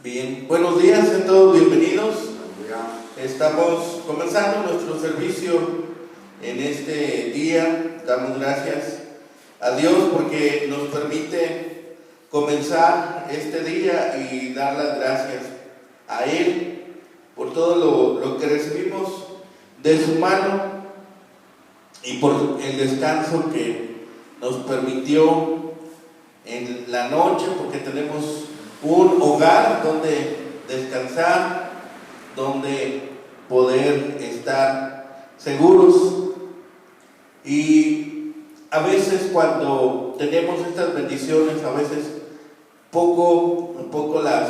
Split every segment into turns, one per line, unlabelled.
Bien, buenos días a todos, bienvenidos. Estamos comenzando nuestro servicio en este día. Damos gracias a Dios porque nos permite comenzar este día y dar las gracias a Él por todo lo que recibimos de su mano y por el descanso que nos permitió en la noche, porque tenemos un hogar donde descansar, donde poder estar seguros. Y a veces cuando tenemos estas bendiciones, a veces poco las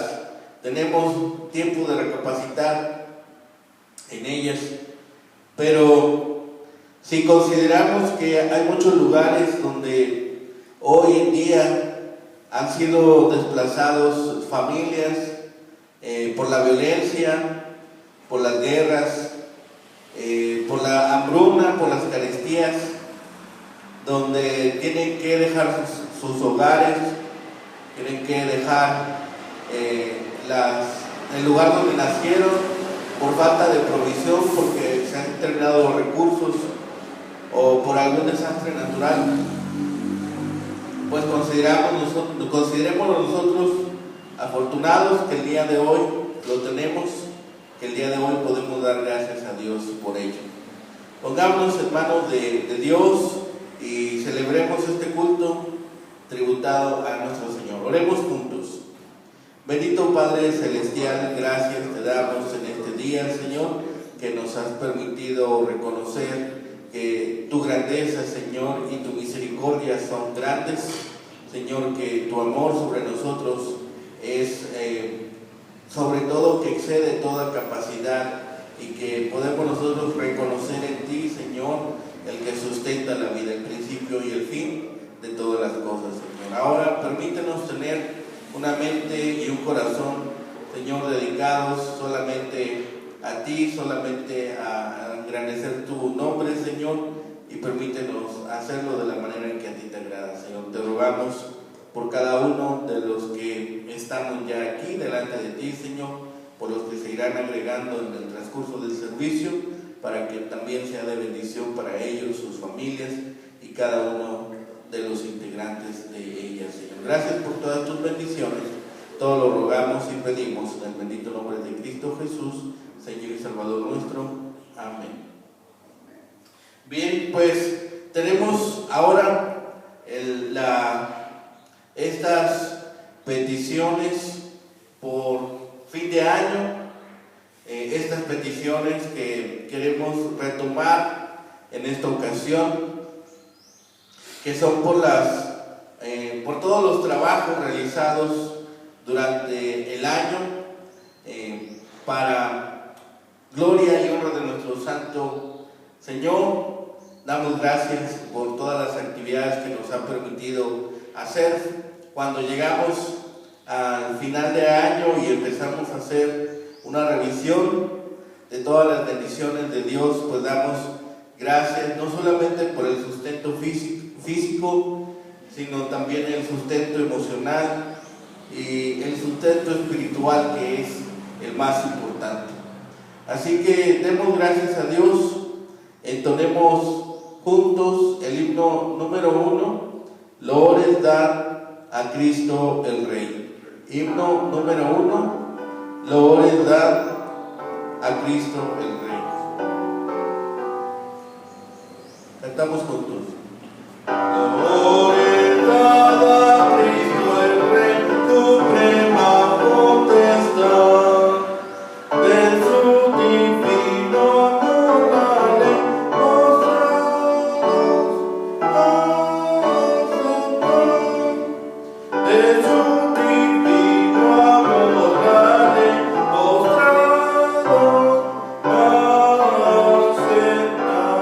tenemos tiempo de recapacitar en ellas, pero si consideramos que hay muchos lugares donde hoy en día han sido desplazados familias por la violencia, por las guerras, por la hambruna, por las carestías, donde tienen que dejar sus hogares, tienen que dejar el lugar donde nacieron por falta de provisión, porque se han terminado los recursos o por algún desastre natural. Pues consideremos nosotros afortunados que el día de hoy lo tenemos, que el día de hoy podemos dar gracias a Dios por ello. Pongámonos en manos de Dios y celebremos este culto tributado a nuestro Señor. Oremos juntos. Bendito Padre Celestial, gracias te damos en este día, Señor, que nos has permitido reconocer que tu grandeza, Señor, y tu misericordia son grandes, Señor, que tu amor sobre nosotros es sobre todo que excede toda capacidad y que podemos nosotros reconocer en ti, Señor, el que sustenta la vida, el principio y el fin de todas las cosas, Señor. Ahora permítenos tener una mente y un corazón, Señor, dedicados solamente a ti, solamente a engrandecer tu nombre, Señor, y permítenos hacerlo de la manera en que a ti te agrada, Señor. Te rogamos por cada uno de los que estamos ya aquí delante de ti, Señor, por los que se irán agregando en el transcurso del servicio, para que también sea de bendición para ellos, sus familias y cada uno de los integrantes de ellas, Señor. Gracias por todas tus bendiciones. Todo lo rogamos y pedimos en el bendito nombre de Cristo Jesús, Señor y Salvador nuestro. Amén. Bien, pues tenemos ahora estas peticiones por fin de año, estas peticiones que queremos retomar en esta ocasión, que son por todos los trabajos realizados durante el año para gloria y honra de nuestro Santo Señor. Damos gracias por todas las actividades que nos han permitido hacer. Cuando llegamos al final de año y empezamos a hacer una revisión de todas las bendiciones de Dios, pues damos gracias no solamente por el sustento físico, sino también el sustento emocional y el sustento espiritual, que es el más importante. Así que demos gracias a Dios, entonemos juntos el himno número 1, Loores dar a Cristo el Rey. Himno número 1, Loores dar a Cristo el Rey. Cantamos juntos. Loores dar a Cristo el Rey, suprema potestad, de su divino amor la ley mostrados a Señor. De su divino amor la ley mostrados a Señor.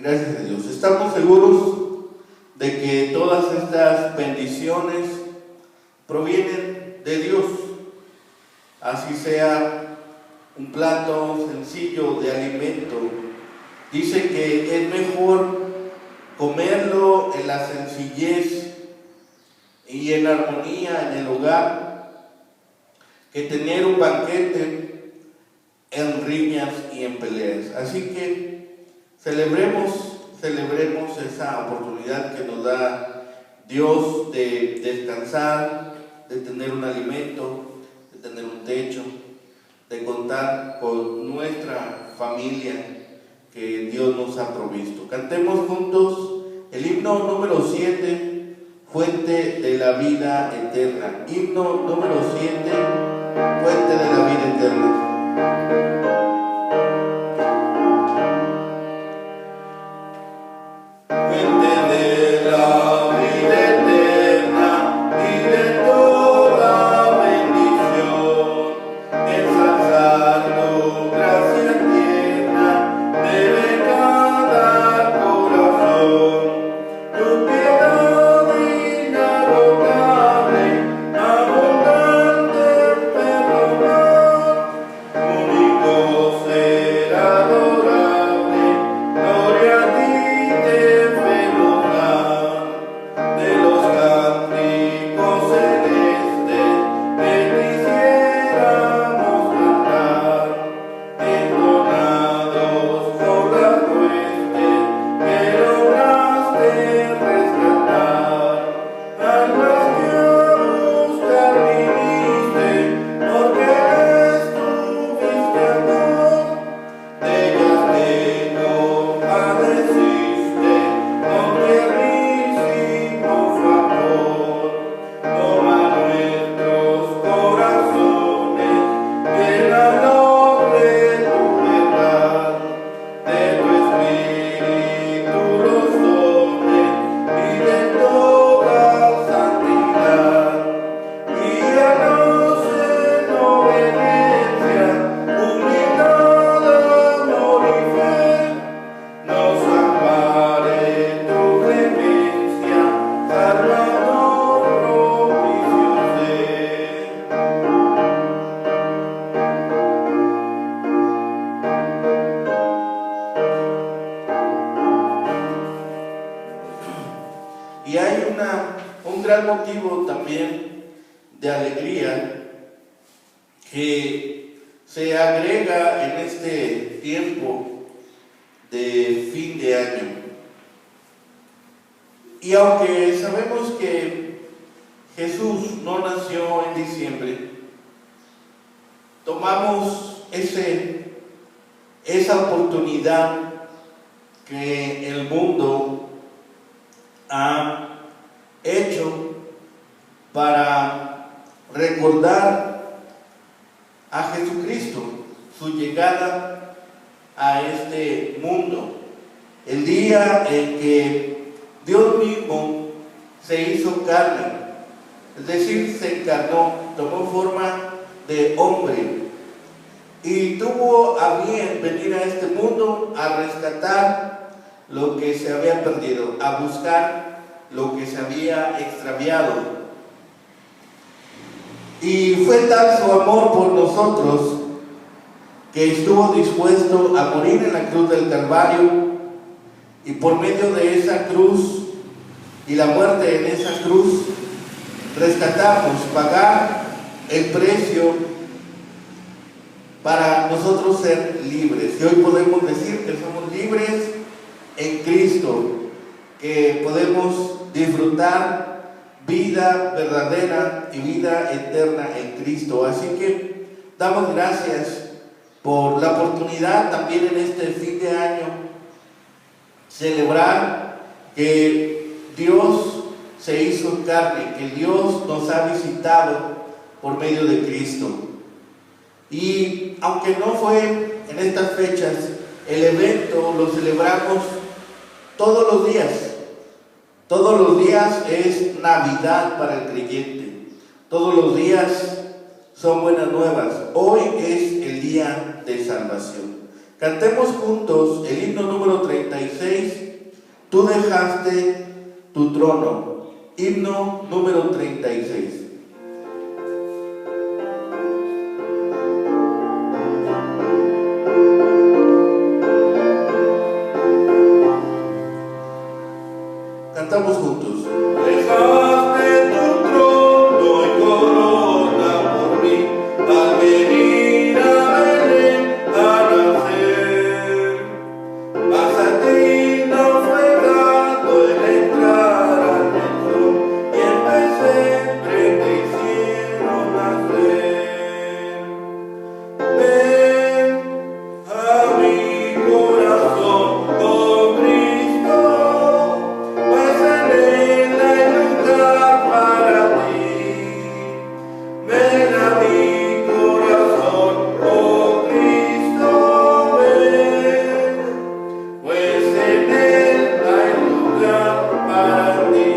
Gracias a Dios. Estamos seguros de que todas estas bendiciones provienen de Dios. Así sea un plato sencillo de alimento. Dice que es mejor comerlo en la sencillez y en armonía en el hogar que tener un banquete en riñas y en peleas. Así que celebremos esa oportunidad que nos da Dios de descansar, de tener un alimento, de tener un techo, de contar con nuestra familia que Dios nos ha provisto. Cantemos juntos el himno número 7, Fuente de la vida eterna. Himno número 7, Fuente de la vida eterna. Y hay un gran motivo también de alegría que se agrega en este tiempo de fin de año. Y aunque sabemos que Jesús no nació en diciembre, tomamos esa oportunidad que el mundo ha hecho para recordar a Jesucristo, su llegada a este mundo, el día en que Dios mismo se hizo carne, es decir, se encarnó, tomó forma de hombre y tuvo a bien venir a este mundo a rescatar lo que se había perdido, a buscar lo que se había extraviado. Y fue tal su amor por nosotros que estuvo dispuesto a morir en la cruz del Calvario, y por medio de esa cruz y la muerte en esa cruz rescatamos, pagar el precio para nosotros ser libres. Y hoy podemos decir que somos libres en Cristo, que podemos disfrutar vida verdadera y vida eterna en Cristo. Así que damos gracias por la oportunidad también en este fin de año celebrar que Dios se hizo carne, que Dios nos ha visitado por medio de Cristo. Y aunque no fue en estas fechas, el evento lo celebramos todos los días. Todos los días es Navidad para el creyente. Todos los días son buenas nuevas. Hoy es el día de salvación. Cantemos juntos el himno número 36, Tú dejaste tu trono. Himno número 36. Cantamos juntos. Dejaste tu trono y corona por mí, al venir a Belén a nacer. Mas a ti no fue dado el entrar al reino, y en pesebre te hicieron nacer. Ven a mi corazón, oh Cristo, pues en él hay lugar para ti. Ven a mi corazón, oh Cristo, ven, pues en él hay lugar para ti.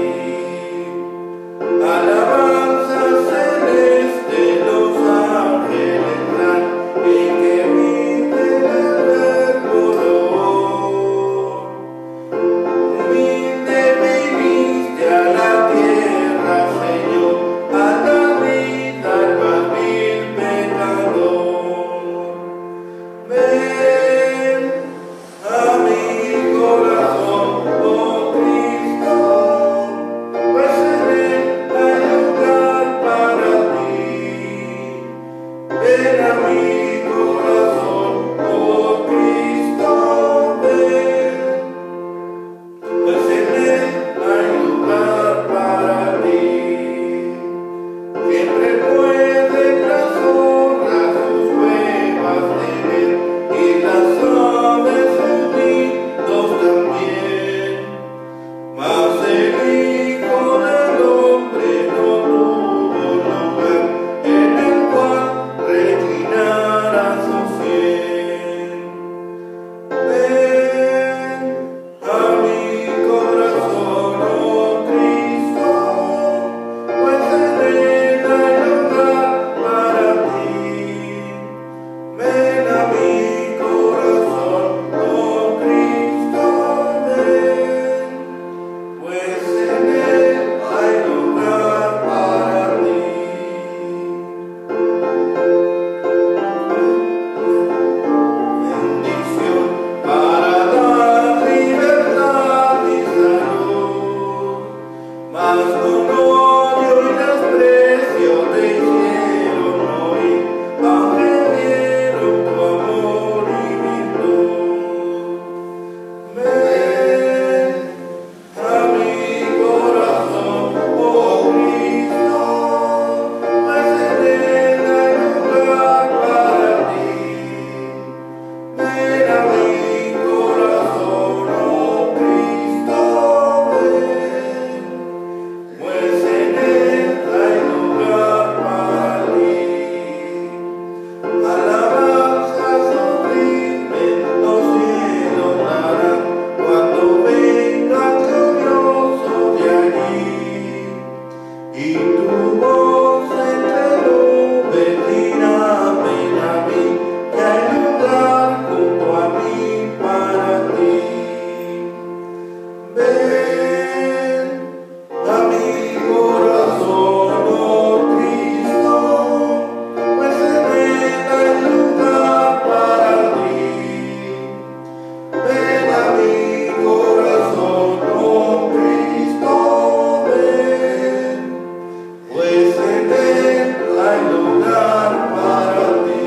Alabanza celeste, los ángeles dan, y que vive en el verbo de hoy. Humilde viniste a la tierra, Señor, a dar vida al más vil pecador. Ven a mi corazón, oh Cristo, pues en él hay lugar para ti. Ven a mi corazón, oh Cristo, ven, pues en él hay lugar para ti. Siempre pueden las zorras sus cuevas tener, y las aves sus nidos también. Mas el Hijo del Hombre no tuvo lugar en el cual reclinar su sien. Ven a mi corazón, oh Cristo, pues en él hay lugar para ti. Ven a mi corazón, oh Cristo, ven, pues en él hay lugar para ti. Bendición para dar libertad y salud, mas con odio y desprecio te hicieron morir, aunque vieron tu amor y virtud. Ven a mi corazón, oh Cristo, pues en él hay lugar para ti. Ven a mi corazón, oh Cristo, ven, pues en él hay lugar para ti. Alabanzas sublimes los cielos darán cuando vengan gloriosos de allí, y tu voz entre nubes dirá: ven a mí, que hay lugar junto a mí para ti. Ven a mi corazón, oh Cristo, pues en él hay lugar para ti. Ven a mi corazón, oh Cristo, ven, pues en él hay lugar para ti.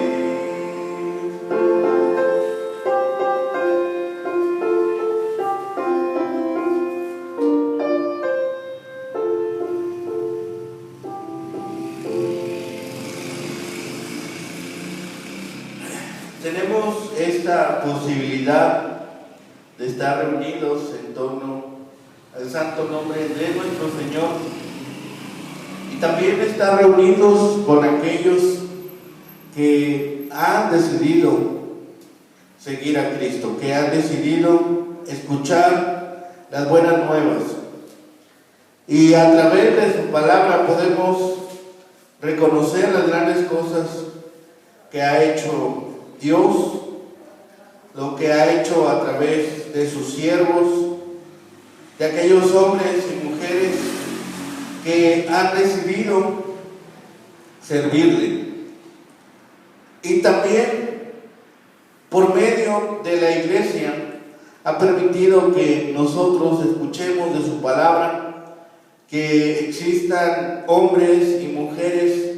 Tenemos esta posibilidad de estar reunidos en torno al santo nombre de nuestro Señor, y también estar reunidos con aquellos que han decidido seguir a Cristo, que han decidido escuchar las buenas nuevas, y a través de su palabra podemos reconocer las grandes cosas que ha hecho Dios, lo que ha hecho a través de sus siervos, de aquellos hombres y mujeres que han decidido servirle. Y también por medio de la iglesia ha permitido que nosotros escuchemos de su palabra, que existan hombres y mujeres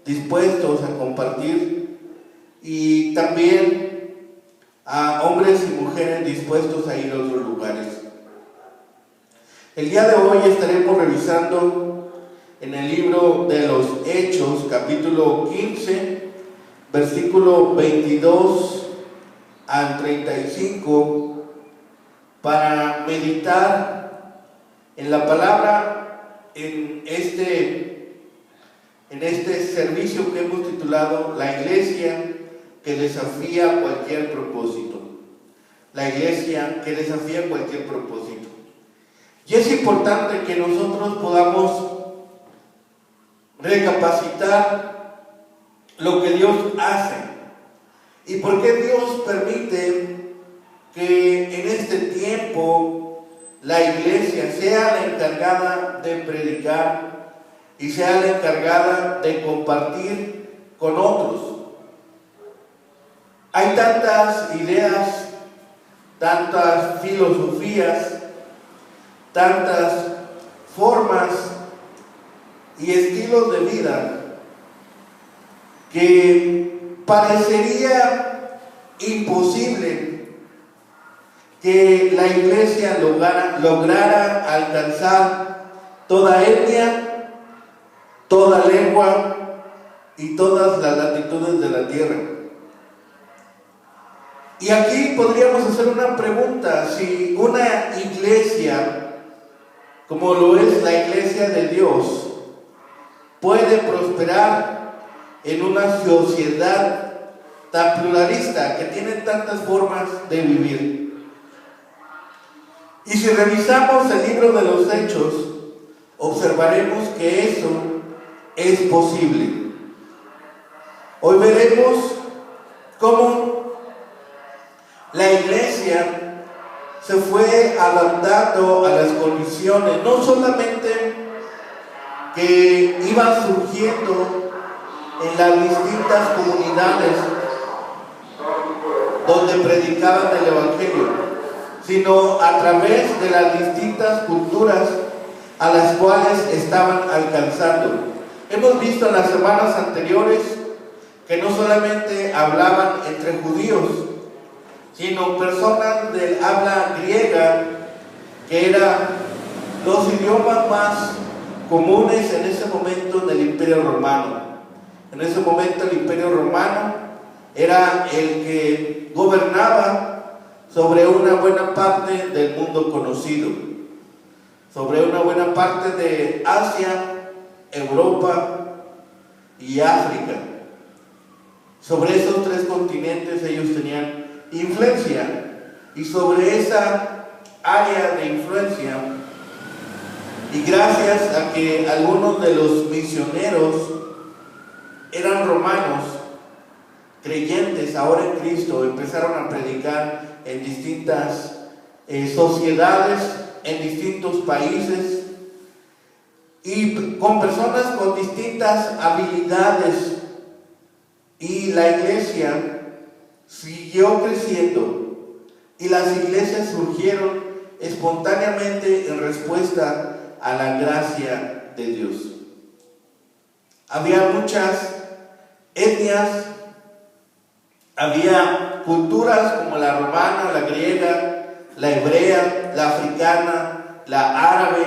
dispuestos a compartir, y también a hombres y mujeres dispuestos a ir a otros lugares. El día de hoy estaremos revisando en el libro de los Hechos, capítulo 15, versículo 22 al 35, para meditar en la palabra en este servicio que hemos titulado La Iglesia que desafía cualquier propósito. La iglesia que desafía cualquier propósito. Y es importante que nosotros podamos recapacitar lo que Dios hace y por qué Dios permite que en este tiempo la iglesia sea la encargada de predicar y sea la encargada de compartir con otros. Hay tantas ideas, tantas filosofías, tantas formas y estilos de vida que parecería imposible que la iglesia lograra alcanzar toda etnia, toda lengua y todas las latitudes de la tierra. Y aquí podríamos hacer una pregunta: si una iglesia, como lo es la iglesia de Dios, puede prosperar en una sociedad tan pluralista, que tiene tantas formas de vivir. Y si revisamos el libro de los Hechos, observaremos que eso es posible. Hoy veremos cómo la iglesia se fue adaptando a las condiciones, no solamente que iban surgiendo en las distintas comunidades donde predicaban el evangelio, sino a través de las distintas culturas a las cuales estaban alcanzando. Hemos visto en las semanas anteriores que no solamente hablaban entre judíos, sino personas del habla griega, que eran los idiomas más comunes en ese momento del Imperio Romano. En ese momento el Imperio Romano era el que gobernaba sobre una buena parte del mundo conocido, sobre una buena parte de Asia, Europa y África. Sobre esos tres continentes ellos tenían influencia, y sobre esa área de influencia, y gracias a que algunos de los misioneros eran romanos, creyentes ahora en Cristo, empezaron a predicar en distintas sociedades, en distintos países, y con personas con distintas habilidades, y la iglesia siguió creciendo, y las iglesias surgieron espontáneamente en respuesta a la gracia de Dios. Había muchas etnias, había culturas como la romana, la griega, la hebrea, la africana, la árabe.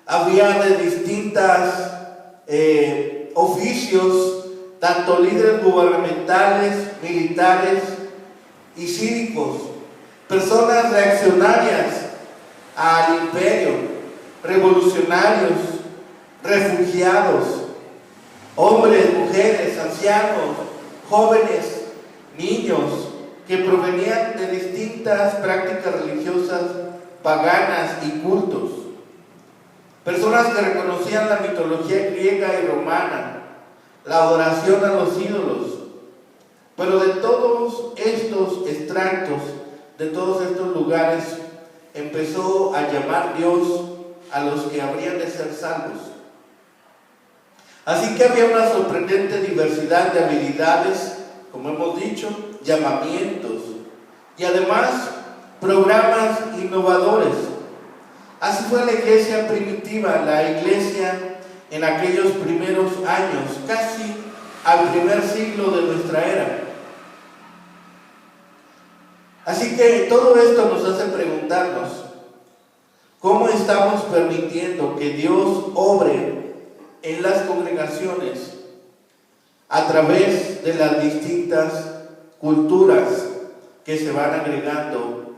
Había de distintas oficios, tanto líderes gubernamentales, militares y cívicos, personas reaccionarias al imperio, revolucionarios, refugiados, hombres, mujeres, ancianos, jóvenes, niños, que provenían de distintas prácticas religiosas paganas y cultos, personas que reconocían la mitología griega y romana, la adoración a los ídolos, Pero de todos estos extractos, de todos estos lugares, empezó a llamar Dios a los que habrían de ser salvos. Así que había una sorprendente diversidad de habilidades, como hemos dicho, llamamientos y además programas innovadores. Así fue la iglesia primitiva, la iglesia en aquellos primeros años, casi al primer siglo de nuestra era. Así que todo esto nos hace preguntarnos, ¿cómo estamos permitiendo que Dios obre en las congregaciones a través de las distintas culturas que se van agregando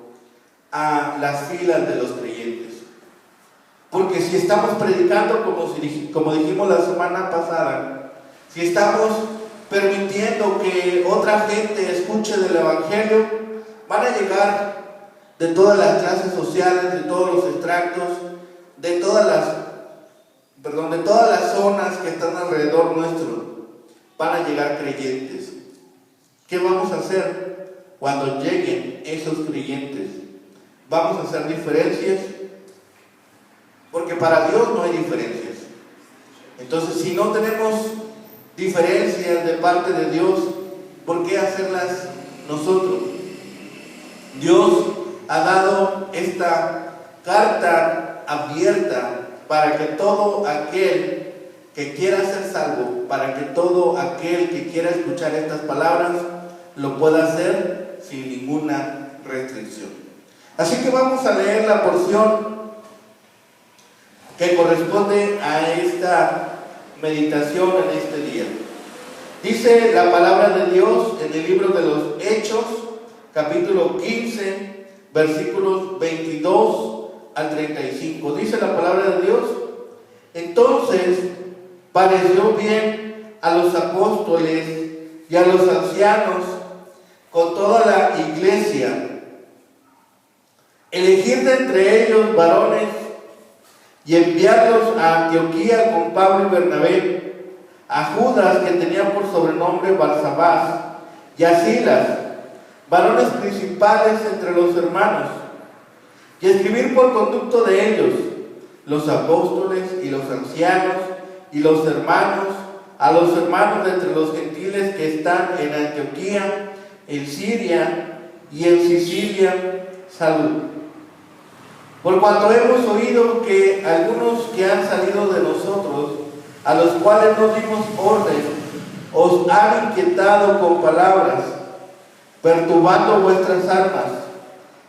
a las filas de los creyentes? Porque si estamos predicando como dijimos la semana pasada, si estamos permitiendo que otra gente escuche del Evangelio, van a llegar de todas las clases sociales, de todos los extractos, de todas las zonas que están alrededor nuestro. Van a llegar creyentes. ¿Qué vamos a hacer cuando lleguen esos creyentes? ¿Vamos a hacer diferencias? Porque para Dios no hay diferencias. Entonces, si no tenemos diferencias de parte de Dios, ¿por qué hacerlas nosotros? Dios ha dado esta carta abierta para que todo aquel que quiera ser salvo, para que todo aquel que quiera escuchar estas palabras, lo pueda hacer sin ninguna restricción. Así que vamos a leer la porción que corresponde a esta meditación en este día. Dice la palabra de Dios en el libro de los Hechos, capítulo 15, versículos 22 al 35. Dice la palabra de Dios: entonces pareció bien a los apóstoles y a los ancianos con toda la iglesia elegir de entre ellos varones y enviarlos a Antioquía con Pablo y Bernabé, a Judas, que tenía por sobrenombre Barsabás, y a Silas, varones principales entre los hermanos, y escribir por conducto de ellos, los apóstoles y los ancianos y los hermanos, a los hermanos de entre los gentiles que están en Antioquía, en Siria y en Sicilia, salud. Por cuanto hemos oído que algunos que han salido de nosotros, a los cuales no dimos orden, os han inquietado con palabras, perturbando vuestras almas,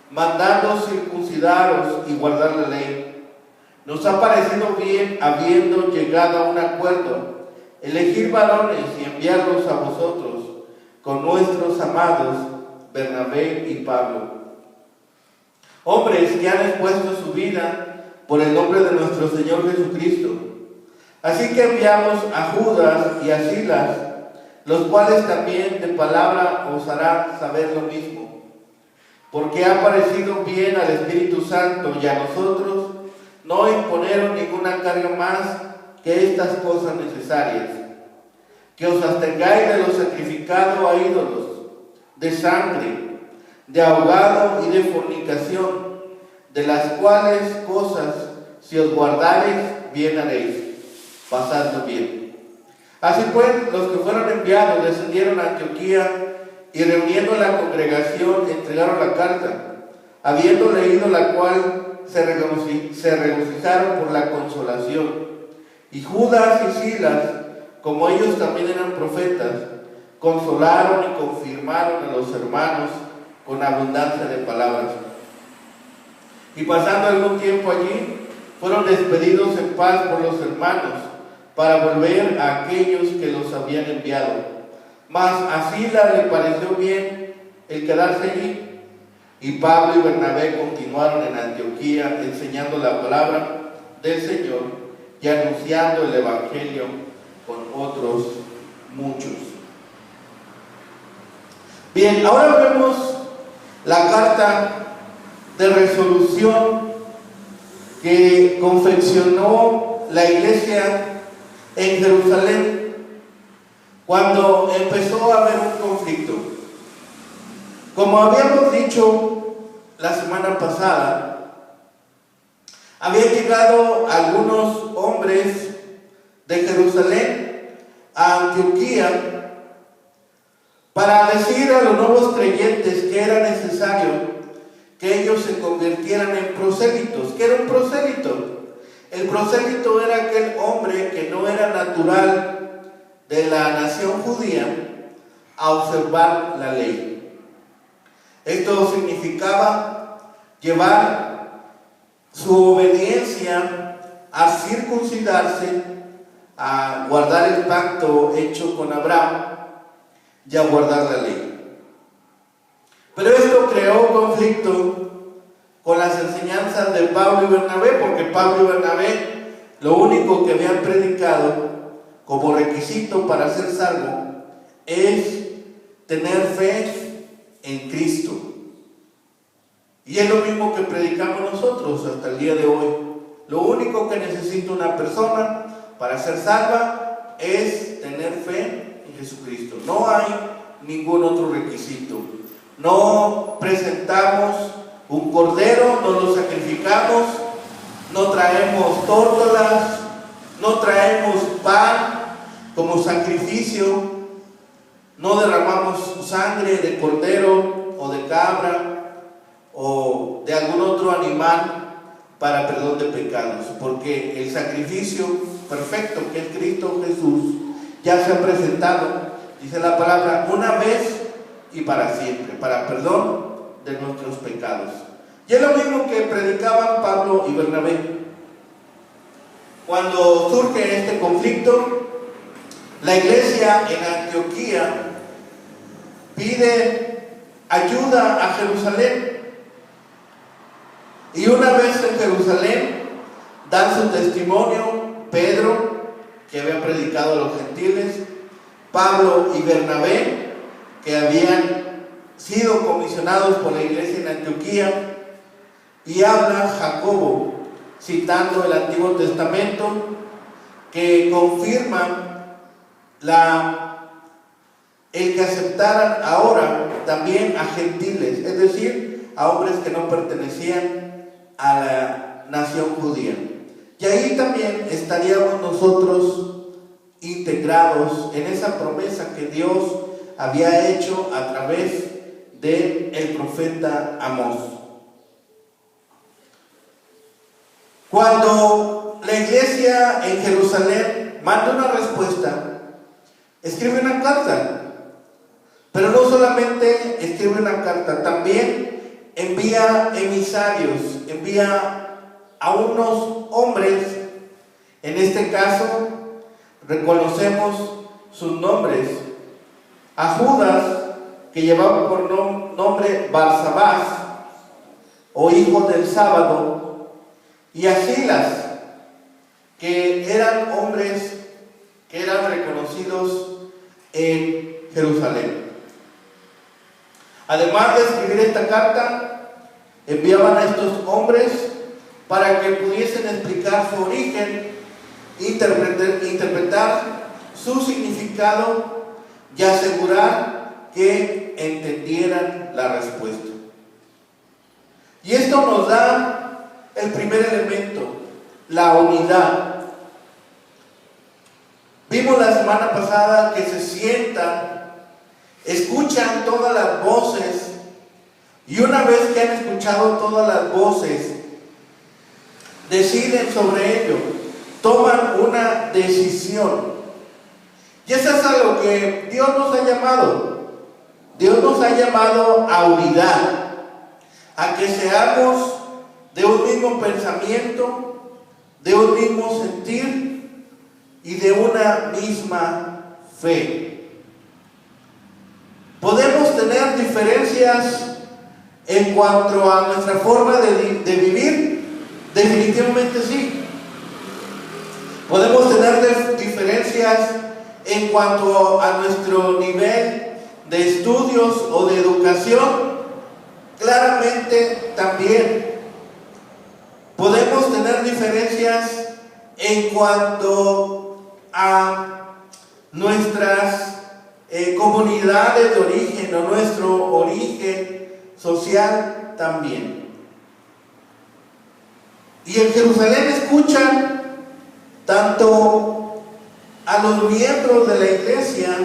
mandando circuncidaros y guardar la ley. Nos ha parecido bien, habiendo llegado a un acuerdo, elegir varones y enviarlos a vosotros, con nuestros amados Bernabé y Pablo, hombres que han expuesto su vida por el nombre de nuestro Señor Jesucristo. Así que enviamos a Judas y a Silas, los cuales también de palabra os harán saber lo mismo, porque ha parecido bien al Espíritu Santo y a nosotros no imponeron ninguna carga más que estas cosas necesarias: que os abstengáis de lo sacrificado a ídolos, de sangre, de ahogado y de fornicación, de las cuales cosas, si os guardareis, bien haréis, pasando bien. Así pues, los que fueron enviados descendieron a Antioquía y, reuniendo la congregación, entregaron la carta, habiendo leído la cual se regocijaron por la consolación. Y Judas y Silas, como ellos también eran profetas, consolaron y confirmaron a los hermanos con abundancia de palabras. Y pasando algún tiempo allí, fueron despedidos en paz por los hermanos, para volver a aquellos que los habían enviado. Mas a Silas le pareció bien el quedarse allí, y Pablo y Bernabé continuaron en Antioquía, enseñando la palabra del Señor y anunciando el Evangelio con otros muchos. Bien, ahora vemos la carta de resolución que confeccionó la iglesia en Jerusalén cuando empezó a haber un conflicto. Como habíamos dicho la semana pasada, habían llegado algunos hombres de Jerusalén a Antioquía para decir a los nuevos creyentes que era necesario que ellos se convirtieran en prosélitos. ¿Qué era un prosélito? El prosélito era aquel hombre que no era natural de la nación judía a observar la ley. Esto significaba llevar su obediencia a circuncidarse, a guardar el pacto hecho con Abraham y a guardar la ley. Pero esto creó conflicto con las enseñanzas de Pablo y Bernabé, porque Pablo y Bernabé lo único que habían predicado como requisito para ser salvo es tener fe en Cristo. Y es lo mismo que predicamos nosotros hasta el día de hoy. Lo único que necesita una persona para ser salva es tener fe en Jesucristo. No hay ningún otro requisito. No presentamos un cordero, no lo sacrificamos, no traemos tórtolas, no traemos pan como sacrificio, no derramamos sangre de cordero o de cabra o de algún otro animal para perdón de pecados, porque el sacrificio perfecto que es Cristo Jesús ya se ha presentado, dice la palabra, una vez y para siempre, para perdón de nuestros pecados. Y es lo mismo que predicaban Pablo y Bernabé. Cuando surge este conflicto, la iglesia en Antioquía pide ayuda a Jerusalén. Y una vez en Jerusalén dan su testimonio Pedro, que había predicado a los gentiles, Pablo y Bernabé, que habían sido comisionados por la iglesia en Antioquía, y habla Jacobo, citando el Antiguo Testamento, que confirma el que aceptaran ahora también a gentiles, es decir, a hombres que no pertenecían a la nación judía. Y ahí también estaríamos nosotros integrados en esa promesa que Dios había hecho a través del profeta Amós. Cuando la iglesia en Jerusalén manda una respuesta, escribe una carta, pero no solamente escribe una carta, también envía emisarios, envía a unos hombres. En este caso reconocemos sus nombres: a Judas, que llevaba por nombre Barsabás o hijo del sábado, y a Silas, que eran hombres que eran reconocidos en Jerusalén. Además de escribir esta carta, enviaban a estos hombres para que pudiesen explicar su origen, interpretar su significado y asegurar que entendieran la respuesta. Y esto nos da el primer elemento, la unidad. Vimos la semana pasada que se sientan, escuchan todas las voces, y una vez que han escuchado todas las voces, deciden sobre ello, toman una decisión. Y eso es a lo que Dios nos ha llamado. Dios nos ha llamado a unidad, a que seamos de un mismo pensamiento, de un mismo sentir y de una misma fe. Podemos tener diferencias en cuanto a nuestra forma de vivir, definitivamente sí. Podemos tener diferencias en cuanto a nuestro nivel de estudios o de educación, claramente también. Podemos tener diferencias en cuanto a nuestras comunidades de origen o nuestro origen social también. Y en Jerusalén escuchan tanto a los miembros de la iglesia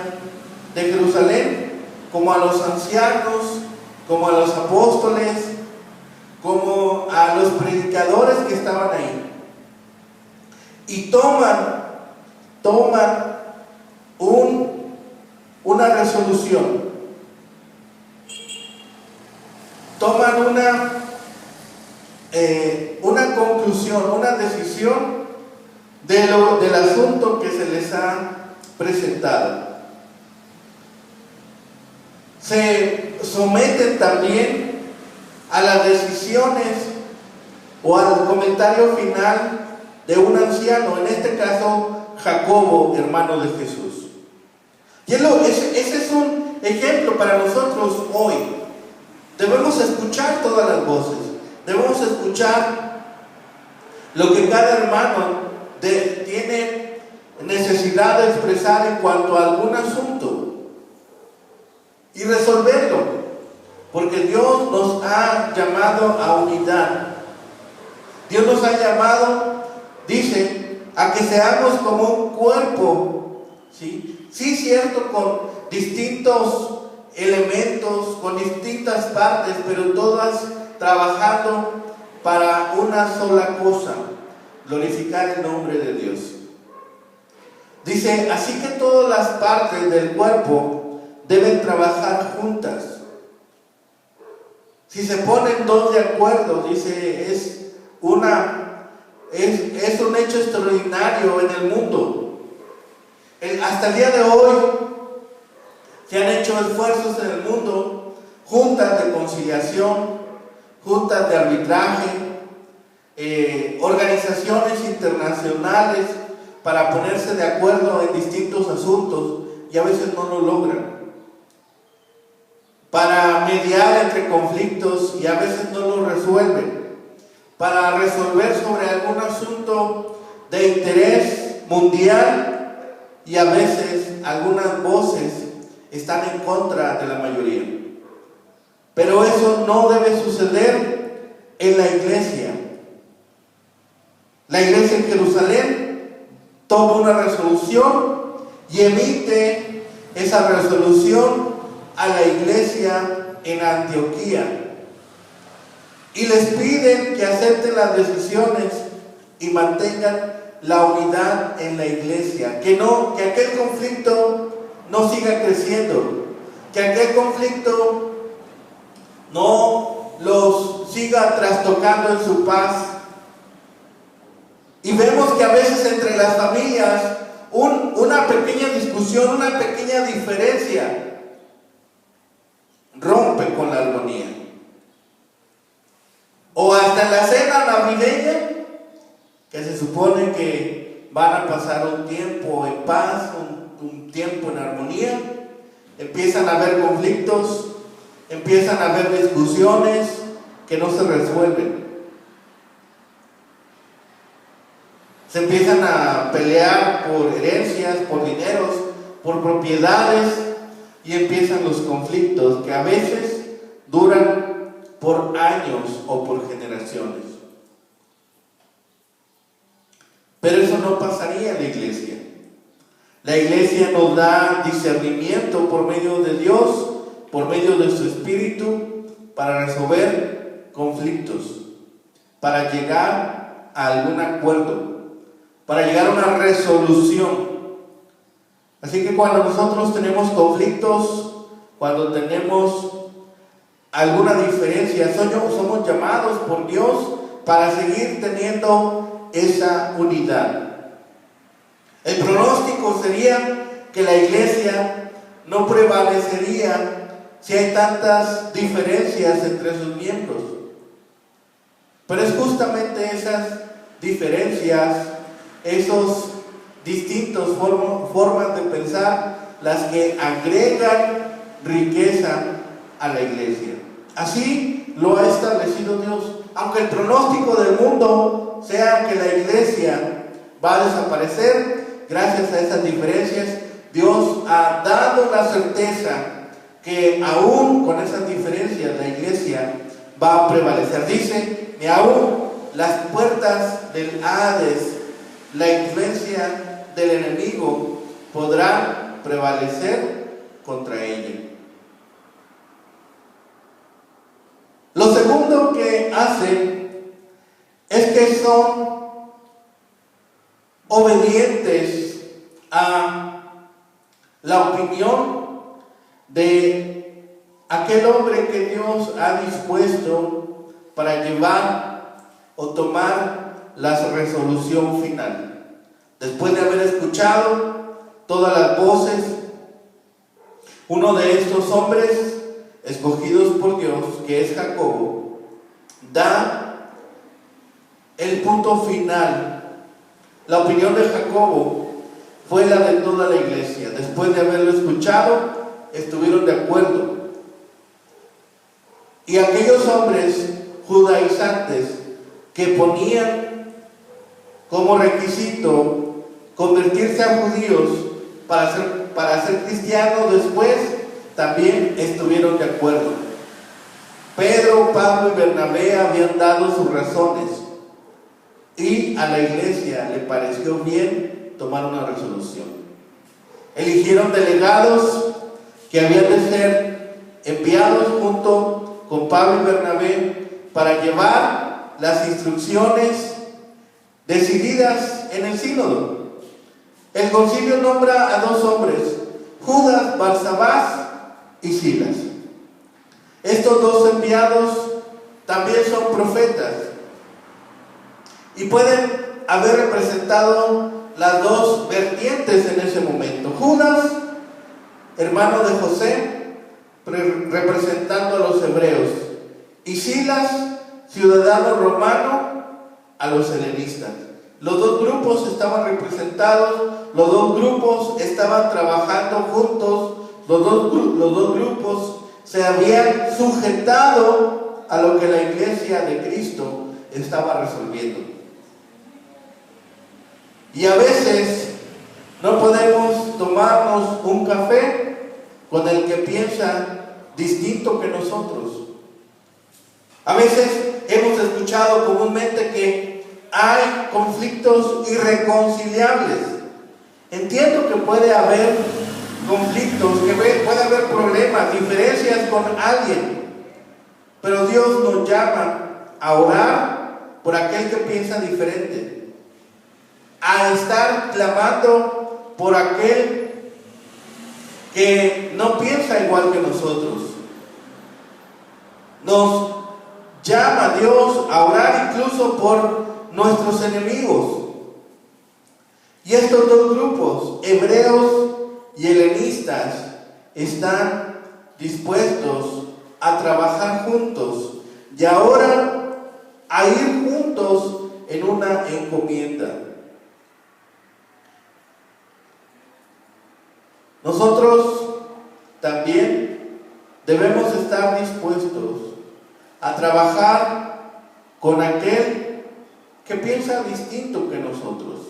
de Jerusalén, como a los ancianos, como a los apóstoles, como a los predicadores que estaban ahí. Y toman una resolución, toman una conclusión, una decisión del asunto que se les ha presentado. Se someten también a las decisiones o al comentario final de un anciano, en este caso Jacobo, hermano de Jesús. Y ese es un ejemplo para nosotros hoy. Debemos escuchar todas las voces, debemos escuchar lo que cada hermano tiene necesidad de expresar en cuanto a algún asunto y resolverlo, porque Dios nos ha llamado a unidad. Dios nos ha llamado, dice, a que seamos como un cuerpo, ¿sí? Sí, cierto, con distintos elementos, con distintas partes, pero todas trabajando para una sola cosa: glorificar el nombre de Dios. Dice, así que todas las partes del cuerpo deben trabajar juntas. Si se ponen dos de acuerdo, dice, es un hecho extraordinario en el mundo. Hasta el día de hoy se han hecho esfuerzos en el mundo, juntas de conciliación, juntas de arbitraje, organizaciones internacionales para ponerse de acuerdo en distintos asuntos, y a veces no lo logran, para mediar entre conflictos y a veces no lo resuelven, para resolver sobre algún asunto de interés mundial, y a veces algunas voces están en contra de la mayoría. Pero eso no debe suceder en la iglesia. La iglesia en Jerusalén toma una resolución y emite esa resolución a la iglesia en Antioquía, y les piden que acepten las decisiones y mantengan la unidad en la iglesia, que aquel conflicto no siga creciendo, que aquel conflicto no los siga trastocando en su paz. Y vemos que a veces entre las familias una pequeña discusión, una pequeña diferencia rompe con la armonía. O hasta en la cena navideña, que se supone que van a pasar un tiempo en paz, un tiempo en armonía, empiezan a haber conflictos, empiezan a haber discusiones que no se resuelven. Se empiezan a pelear por herencias, por dineros, por propiedades, y empiezan los conflictos que a veces duran por años o por generaciones. Pero eso no pasaría en la iglesia. La iglesia nos da discernimiento por medio de Dios, por medio de su Espíritu, para resolver conflictos, para llegar a algún acuerdo, para llegar a una resolución. Así que cuando nosotros tenemos conflictos, cuando tenemos alguna diferencia, somos llamados por Dios para seguir teniendo esa unidad. El pronóstico sería que la iglesia no prevalecería si hay tantas diferencias entre sus miembros. Pero es justamente esas diferencias, esos distintos formas de pensar, las que agregan riqueza a la iglesia. Así lo ha establecido Dios. Aunque el pronóstico del mundo sea que la iglesia va a desaparecer gracias a esas diferencias, Dios ha dado la certeza que aún con esas diferencias la iglesia va a prevalecer. Dice, ni aún las puertas del Hades, la influencia del enemigo, podrán prevalecer contra ella. Lo segundo que hacen es que son obedientes a la opinión de aquel hombre que Dios ha dispuesto para llevar o tomar la resolución final. Después de haber escuchado todas las voces, uno de estos hombres escogidos por Dios, que es Jacobo, da el punto final. La opinión de Jacobo fue la de toda la iglesia. Después de haberlo escuchado, estuvieron de acuerdo. Y aquellos hombres judaizantes que ponían como requisito convertirse a judíos para ser cristianos después, también estuvieron de acuerdo. Pedro, Pablo y Bernabé habían dado sus razones y a la iglesia le pareció bien tomar una resolución. Eligieron delegados que habían de ser enviados junto con Pablo y Bernabé para llevar las instrucciones decididas en el sínodo. El concilio nombra a dos hombres, Judas, Barsabás y Silas. Estos dos enviados también son profetas y pueden haber representado las dos vertientes en ese momento. Judas, hermano de José, representando a los hebreos, y Silas, ciudadano romano, a los helenistas. Los dos grupos estaban representados, los dos grupos estaban trabajando juntos, los dos grupos se habían sujetado a lo que la iglesia de Cristo estaba resolviendo. Y a veces no podemos tomarnos un café con el que piensa distinto que nosotros. A veces hemos escuchado comúnmente que hay conflictos irreconciliables. Entiendo que puede haber conflictos, que puede haber problemas, diferencias con alguien, pero Dios nos llama a orar por aquel que piensa diferente, a estar clamando por aquel que no piensa igual que nosotros. Nos llama Dios a orar incluso por nuestros enemigos. Y estos dos grupos, hebreos y helenistas, están dispuestos a trabajar juntos y ahora a ir juntos en una encomienda. Nosotros también debemos estar dispuestos a trabajar con aquel que piensa distinto que nosotros,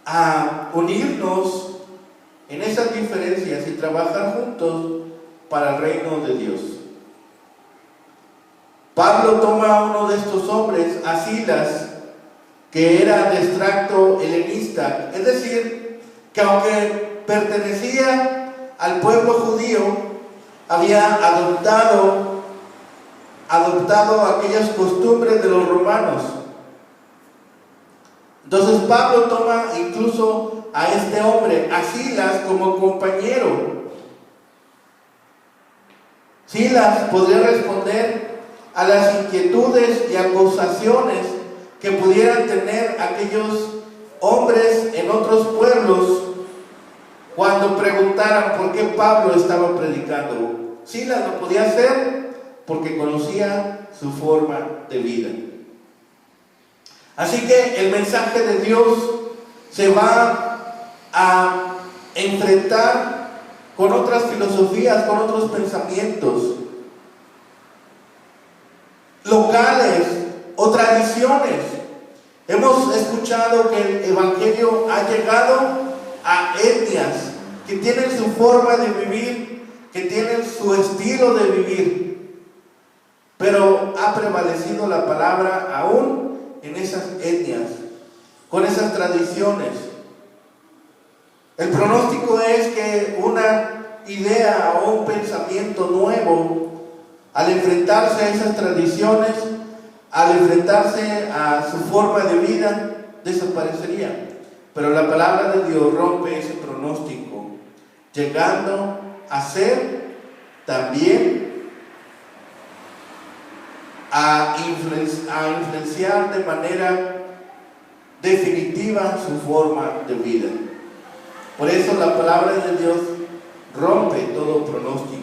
a unirnos en esas diferencias y trabajar juntos para el reino de Dios. Pablo toma a uno de estos hombres, a Silas, que era de extracto helenista, es decir, que aunque pertenecía al pueblo judío, había adoptado aquellas costumbres de los romanos. Entonces Pablo toma incluso a este hombre, a Silas, como compañero. Silas podría responder a las inquietudes y acusaciones que pudieran tener aquellos hombres en otros pueblos cuando preguntaran por qué Pablo estaba predicando. Silas lo podía hacer porque conocía su forma de vida. Así que el mensaje de Dios se va a enfrentar con otras filosofías, con otros pensamientos locales o tradiciones. Hemos escuchado que el Evangelio ha llegado a etnias que tienen su forma de vivir, que tienen su estilo de vivir, pero ha prevalecido la palabra aún en esas etnias, con esas tradiciones. El pronóstico es que una idea o un pensamiento nuevo, al enfrentarse a esas tradiciones, al enfrentarse a su forma de vida, desaparecería. Pero la palabra de Dios rompe ese pronóstico, llegando a ser también a influenciar de manera definitiva su forma de vida. Por eso la palabra de Dios rompe todo pronóstico.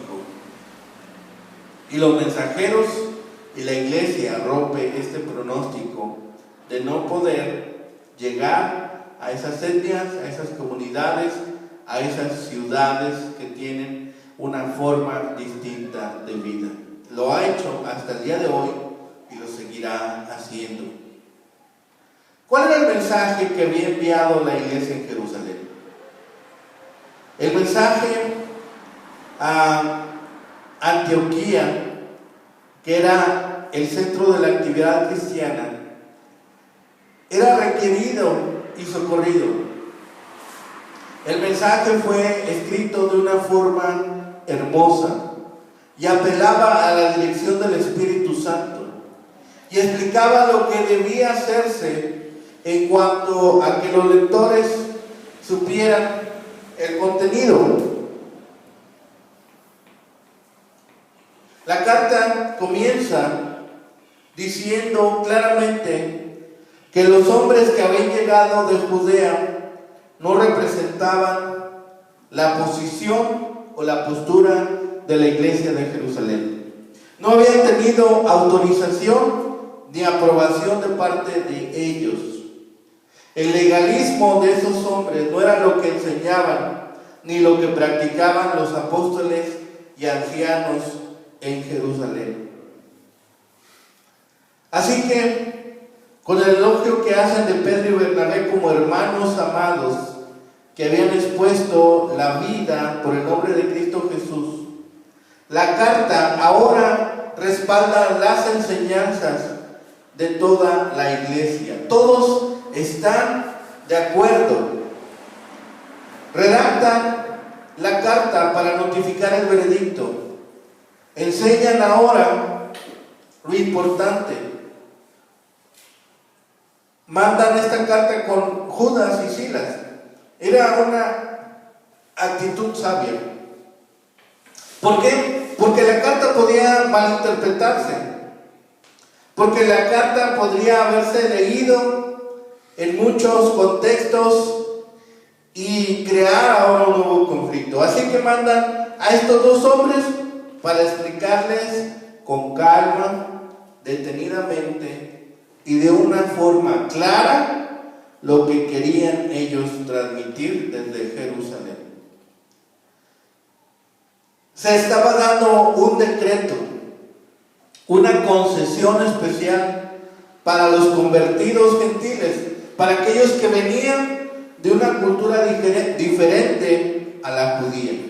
Y los mensajeros y la iglesia rompe este pronóstico de no poder llegar a esas etnias, a esas comunidades, a esas ciudades que tienen una forma distinta de vida. Lo ha hecho hasta el día de hoy y lo seguirá haciendo. ¿Cuál era el mensaje que había enviado la iglesia en Jerusalén? El mensaje a Antioquía, que era el centro de la actividad cristiana, era requerido y socorrido. El mensaje fue escrito de una forma hermosa y apelaba a la dirección del Espíritu Santo y explicaba lo que debía hacerse en cuanto a que los lectores supieran el contenido. La carta comienza diciendo claramente que los hombres que habían llegado de Judea no representaban la posición o la postura de la iglesia de Jerusalén. No habían tenido autorización ni aprobación de parte de ellos. El legalismo de esos hombres no era lo que enseñaban ni lo que practicaban los apóstoles y ancianos en Jerusalén. Así que, con el elogio que hacen de Pedro y Bernabé como hermanos amados que habían expuesto la vida por el nombre de Cristo Jesús, la carta ahora respalda las enseñanzas de toda la iglesia. Todos están de acuerdo. Redactan la carta para notificar el veredicto. Enseñan ahora lo importante. Mandan esta carta con Judas y Silas. Era una actitud sabia. ¿Por qué? Porque la carta podía malinterpretarse. Porque la carta podría haberse leído en muchos contextos y crear ahora un nuevo conflicto. Así que mandan a estos dos hombres para explicarles con calma, detenidamente y de una forma clara lo que querían ellos transmitir desde Jerusalén. Se estaba dando un decreto, una concesión especial para los convertidos gentiles, para aquellos que venían de una cultura diferente a la judía.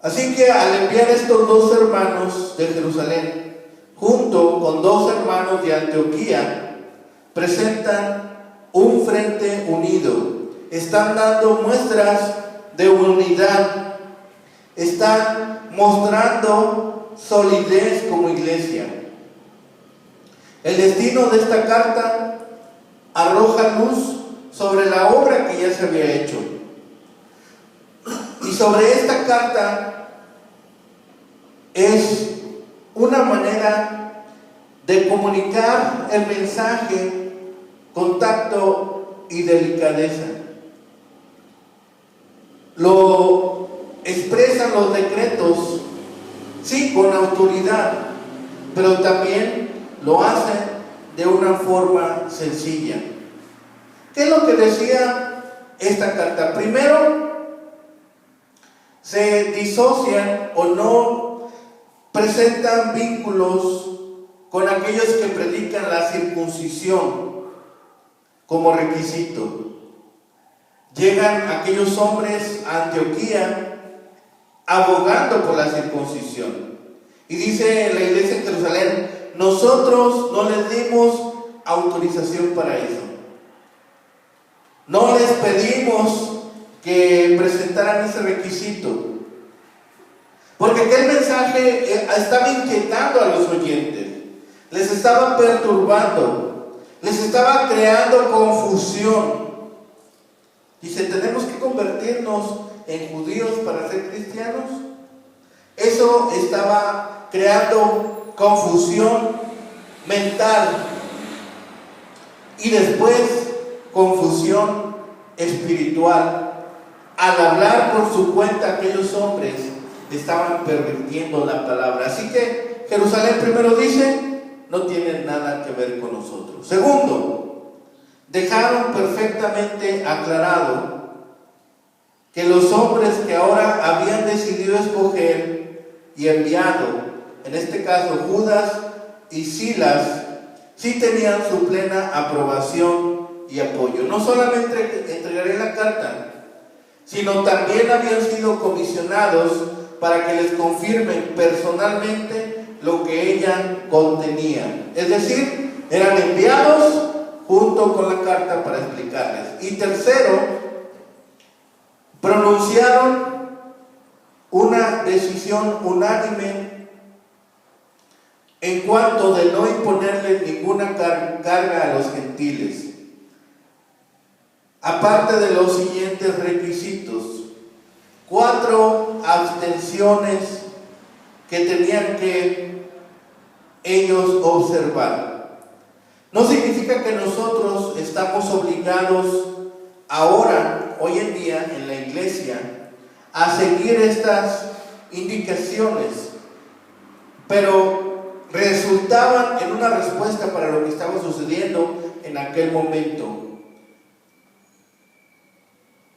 Así que al enviar estos dos hermanos de Jerusalén, junto con dos hermanos de Antioquía, presentan un frente unido. Están dando muestras de unidad. Están mostrando solidez como iglesia. El destino de esta carta arroja luz sobre la obra que ya se había hecho. Y sobre esta carta es una manera de comunicar el mensaje con tacto y delicadeza. Lo expresan los decretos, sí, con autoridad, pero también lo hacen de una forma sencilla. ¿Qué es lo que decía esta carta? Primero, se disocian o no presentan vínculos con aquellos que predican la circuncisión como requisito. Llegan aquellos hombres a Antioquía abogando por la circuncisión. Y dice la iglesia en Jerusalén: nosotros no les dimos autorización para eso. No les pedimos que presentaran ese requisito. Porque aquel mensaje estaba inquietando a los oyentes. Les estaba perturbando. Les estaba creando confusión. Dice: ¿tenemos que convertirnos en judíos para ser cristianos? Eso estaba creando confusión mental y después confusión espiritual. Al hablar por su cuenta, aquellos hombres estaban pervirtiendo la palabra. Así que Jerusalén, primero dice, no tiene nada que ver con nosotros. Segundo, dejaron perfectamente aclarado que los hombres que ahora habían decidido escoger y enviado, en este caso Judas y Silas, sí tenían su plena aprobación y apoyo. No solamente entregaré la carta, sino también habían sido comisionados para que les confirmen personalmente lo que ella contenía. Es decir, eran enviados junto con la carta para explicarles. Y tercero, pronunciaron una decisión unánime en cuanto de no imponerle ninguna carga a los gentiles, aparte de los siguientes requisitos: 4 abstenciones que tenían que ellos observar. No significa que nosotros estamos obligados ahora, hoy en día, en la iglesia, a seguir estas indicaciones, pero resultaban en una respuesta para lo que estaba sucediendo en aquel momento.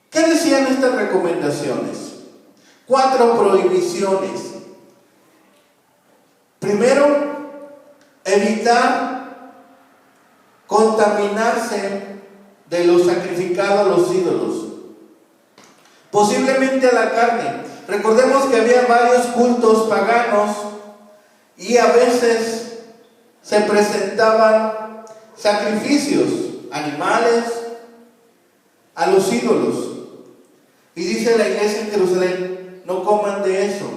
¿Qué decían estas recomendaciones? 4 prohibiciones. Primero, evitar contaminarse de lo sacrificado a los ídolos, posiblemente a la carne. Recordemos que había varios cultos paganos y a veces se presentaban sacrificios, animales, a los ídolos. Y dice la iglesia en Jerusalén: no coman de eso,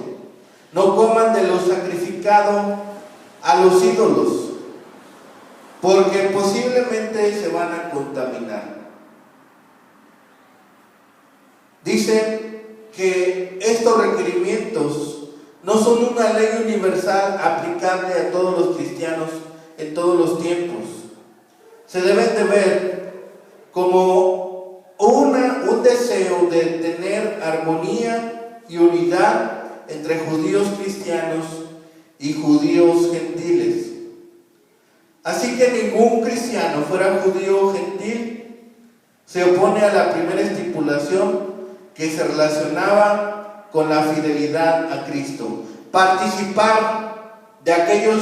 no coman de lo sacrificado a los ídolos, porque posiblemente se van a contaminar. Dice que estos requerimientos no son una ley universal aplicable a todos los cristianos en todos los tiempos. Se deben de ver como un deseo de tener armonía y unidad entre judíos cristianos y judíos gentiles. Así que ningún cristiano, fuera judío o gentil, se opone a la primera estipulación que se relacionaba con la fidelidad a Cristo. Participar de aquellos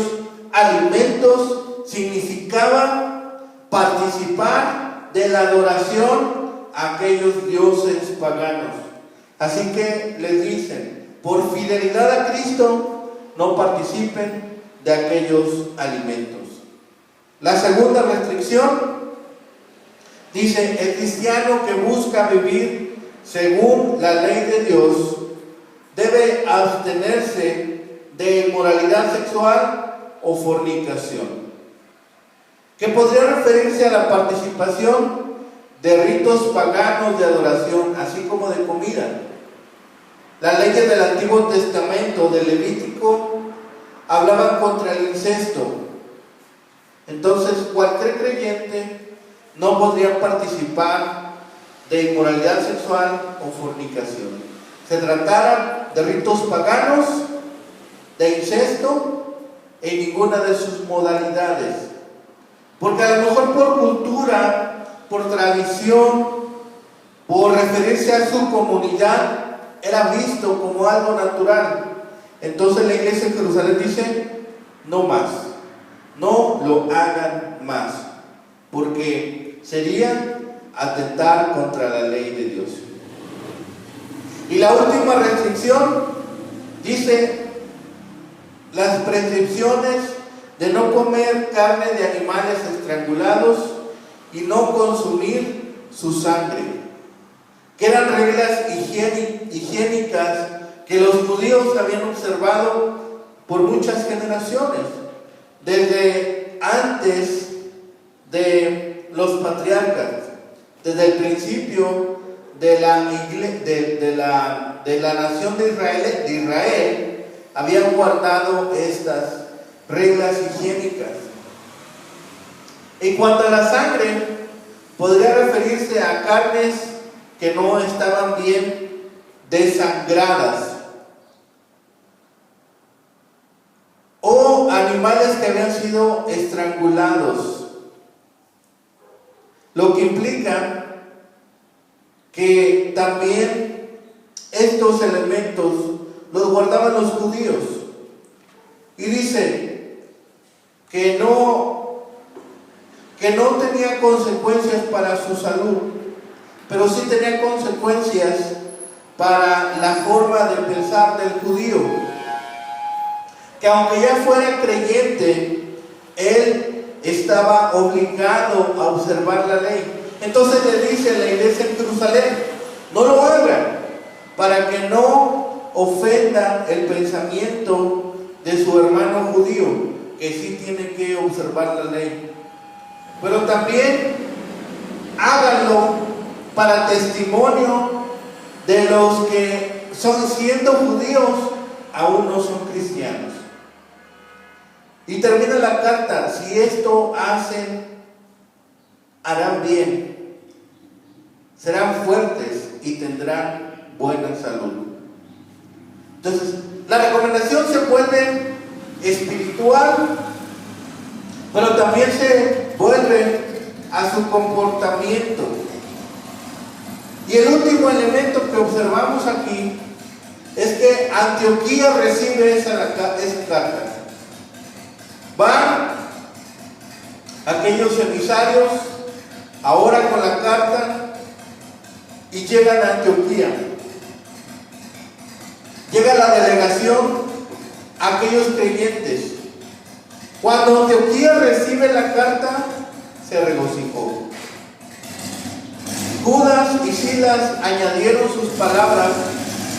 alimentos significaba participar de la adoración a aquellos dioses paganos. Así que les dicen: por fidelidad a Cristo, no participen de aquellos alimentos. La segunda restricción dice: el cristiano que busca vivir según la ley de Dios debe abstenerse de inmoralidad sexual o fornicación, que podría referirse a la participación de ritos paganos de adoración, así como de comida. Las leyes del Antiguo Testamento, del Levítico, hablaban contra el incesto. Entonces, cualquier creyente no podría participar de inmoralidad sexual o fornicación. Se tratara de ritos paganos, de incesto, en ninguna de sus modalidades. Porque a lo mejor por cultura, por tradición, por referirse a su comunidad, era visto como algo natural. Entonces la iglesia en Jerusalén dice: no más. no lo hagan más, porque sería atentar contra la ley de Dios. Y la última restricción dice las prescripciones de no comer carne de animales estrangulados y no consumir su sangre, que eran reglas higiénicas que los judíos habían observado por muchas generaciones, desde antes de los patriarcas, desde el principio de la nación de Israel, habían guardado estas reglas higiénicas. En cuanto a la sangre, podría referirse a carnes que no estaban bien desangradas, o animales que habían sido estrangulados, lo que implica que también estos elementos los guardaban los judíos. Y dice que no tenía consecuencias para su salud, pero sí tenía consecuencias para la forma de pensar del judío, que aunque ya fuera creyente, él estaba obligado a observar la ley. Entonces le dice a la iglesia en Jerusalén: no lo hagan, para que no ofenda el pensamiento de su hermano judío, que sí tiene que observar la ley. Pero también háganlo para testimonio de los que son, siendo judíos, aún no son cristianos. Y termina la carta: si esto hacen, harán bien, serán fuertes y tendrán buena salud. Entonces, la recomendación se vuelve espiritual, pero también se vuelve a su comportamiento. Y el último elemento que observamos aquí es que Antioquía recibe esa carta. Van aquellos emisarios ahora con la carta y llegan a Antioquía. Llega la delegación, aquellos creyentes. Cuando Antioquía recibe la carta, se regocijó. Judas y Silas añadieron sus palabras,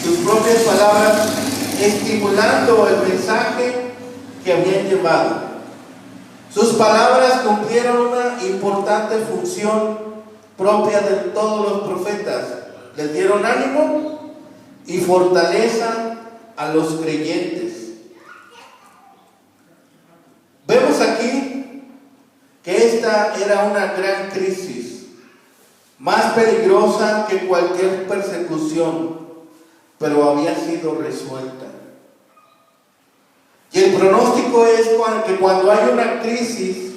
sus propias palabras, estimulando el mensaje que habían llevado. Sus palabras cumplieron una importante función propia de todos los profetas. Les dieron ánimo y fortaleza a los creyentes. Vemos aquí que esta era una gran crisis, más peligrosa que cualquier persecución, pero había sido resuelta. Y el pronóstico es que cuando hay una crisis,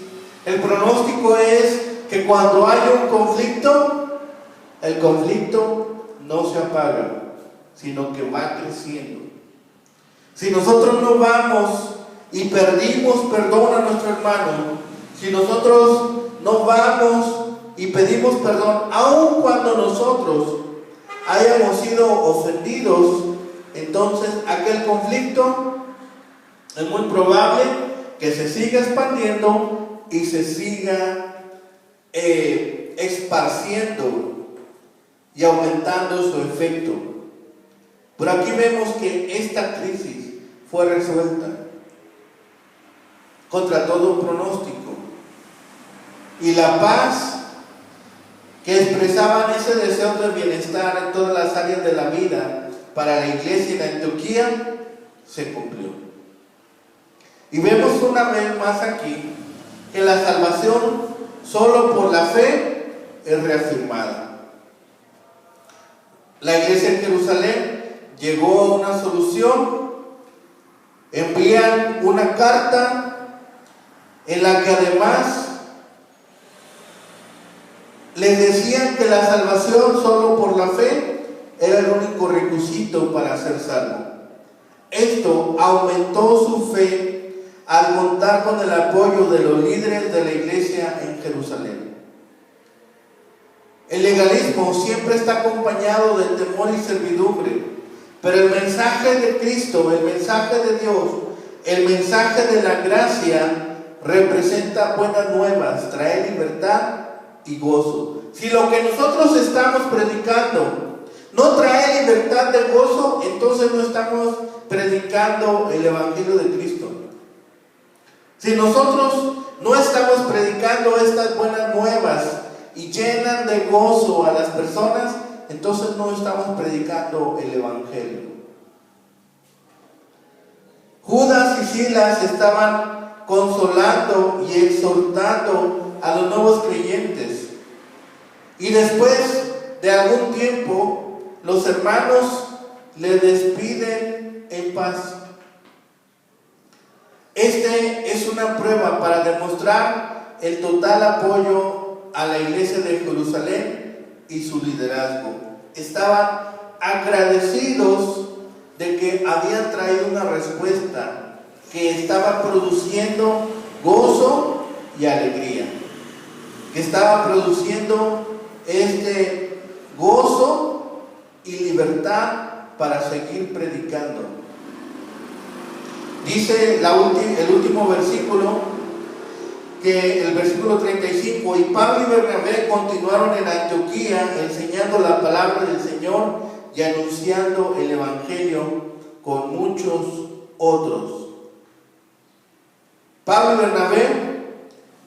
el pronóstico es que cuando hay un conflicto, el conflicto no se apaga, sino que va creciendo. Si nosotros no vamos y pedimos perdón a nuestro hermano, si nosotros no vamos y pedimos perdón, aun cuando nosotros hayamos sido ofendidos, entonces aquel conflicto es muy probable que se siga expandiendo y se siga esparciendo y aumentando su efecto. Pero aquí vemos que esta crisis fue resuelta contra todo pronóstico. Y la paz que expresaban ese deseo de bienestar en todas las áreas de la vida para la iglesia en Antioquía se cumplió. Y vemos una vez más aquí que la salvación solo por la fe es reafirmada. La iglesia en Jerusalén llegó a una solución, envían una carta en la que además les decían que la salvación solo por la fe era el único requisito para ser salvo. Esto aumentó su fe al contar con el apoyo de los líderes de la iglesia en Jerusalén. El legalismo siempre está acompañado de temor y servidumbre, pero el mensaje de Cristo, el mensaje de Dios, el mensaje de la gracia representa buenas nuevas, trae libertad y gozo. Si lo que nosotros estamos predicando no trae libertad de gozo, entonces no estamos predicando el Evangelio de Cristo. Si nosotros no estamos predicando estas buenas nuevas y llenan de gozo a las personas, entonces no estamos predicando el Evangelio. Judas y Silas estaban consolando y exhortando a los nuevos creyentes. Y después de algún tiempo, los hermanos le despiden en paz. Este es una prueba para demostrar el total apoyo a la iglesia de Jerusalén y su liderazgo. Estaban agradecidos de que habían traído una respuesta que estaba produciendo gozo y alegría, que estaba produciendo este gozo y libertad para seguir predicando. Dice el último versículo, que el versículo 35, y Pablo y Bernabé continuaron en Antioquía enseñando la palabra del Señor y anunciando el Evangelio con muchos otros. Pablo y Bernabé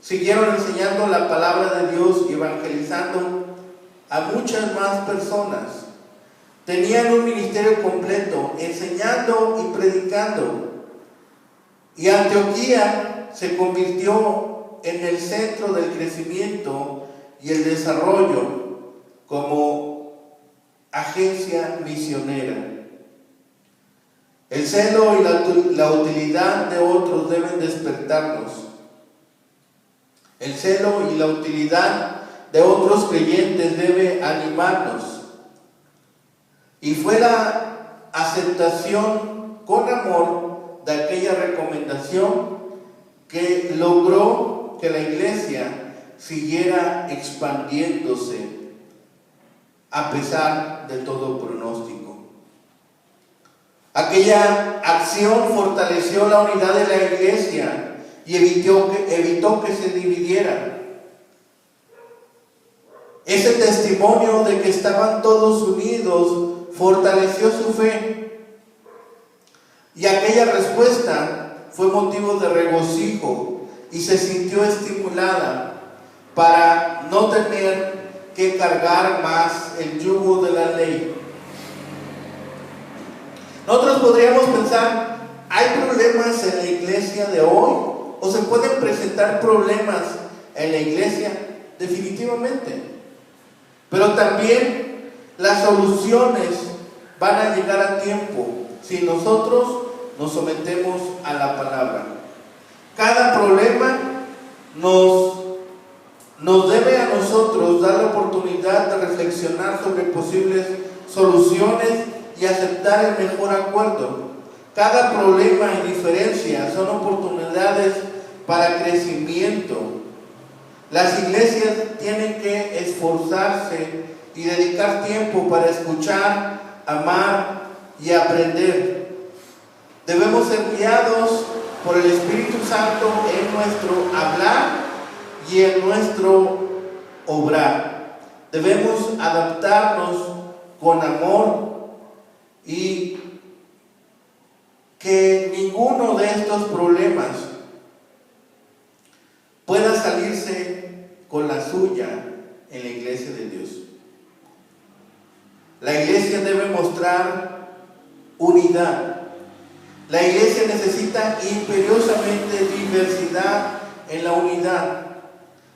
siguieron enseñando la palabra de Dios y evangelizando a muchas más personas. Tenían un ministerio completo, enseñando y predicando. Y Antioquía se convirtió en el centro del crecimiento y el desarrollo como agencia misionera. El celo y la utilidad de otros deben despertarnos. El celo y la utilidad de otros creyentes debe animarnos. Y fue la aceptación con amor de aquella recomendación que logró que la iglesia siguiera expandiéndose a pesar de todo pronóstico. Aquella acción fortaleció la unidad de la iglesia y evitó que se dividiera. Ese testimonio de que estaban todos unidos fortaleció su fe. Y aquella respuesta fue motivo de regocijo y se sintió estimulada para no tener que cargar más el yugo de la ley. Nosotros podríamos pensar, ¿hay problemas en la iglesia de hoy? ¿O se pueden presentar problemas en la iglesia? Definitivamente. Pero también las soluciones van a llegar a tiempo si nosotros nos sometemos a la palabra. Cada problema nos debe a nosotros dar la oportunidad de reflexionar sobre posibles soluciones y aceptar el mejor acuerdo. Cada problema y diferencia son oportunidades para crecimiento. Las iglesias tienen que esforzarse y dedicar tiempo para escuchar, amar y aprender. Debemos ser guiados por el Espíritu Santo en nuestro hablar y en nuestro obrar. Debemos adaptarnos con amor y que ninguno de estos problemas pueda salirse con la suya en la iglesia de Dios. La iglesia debe mostrar unidad. La iglesia necesita imperiosamente diversidad en la unidad,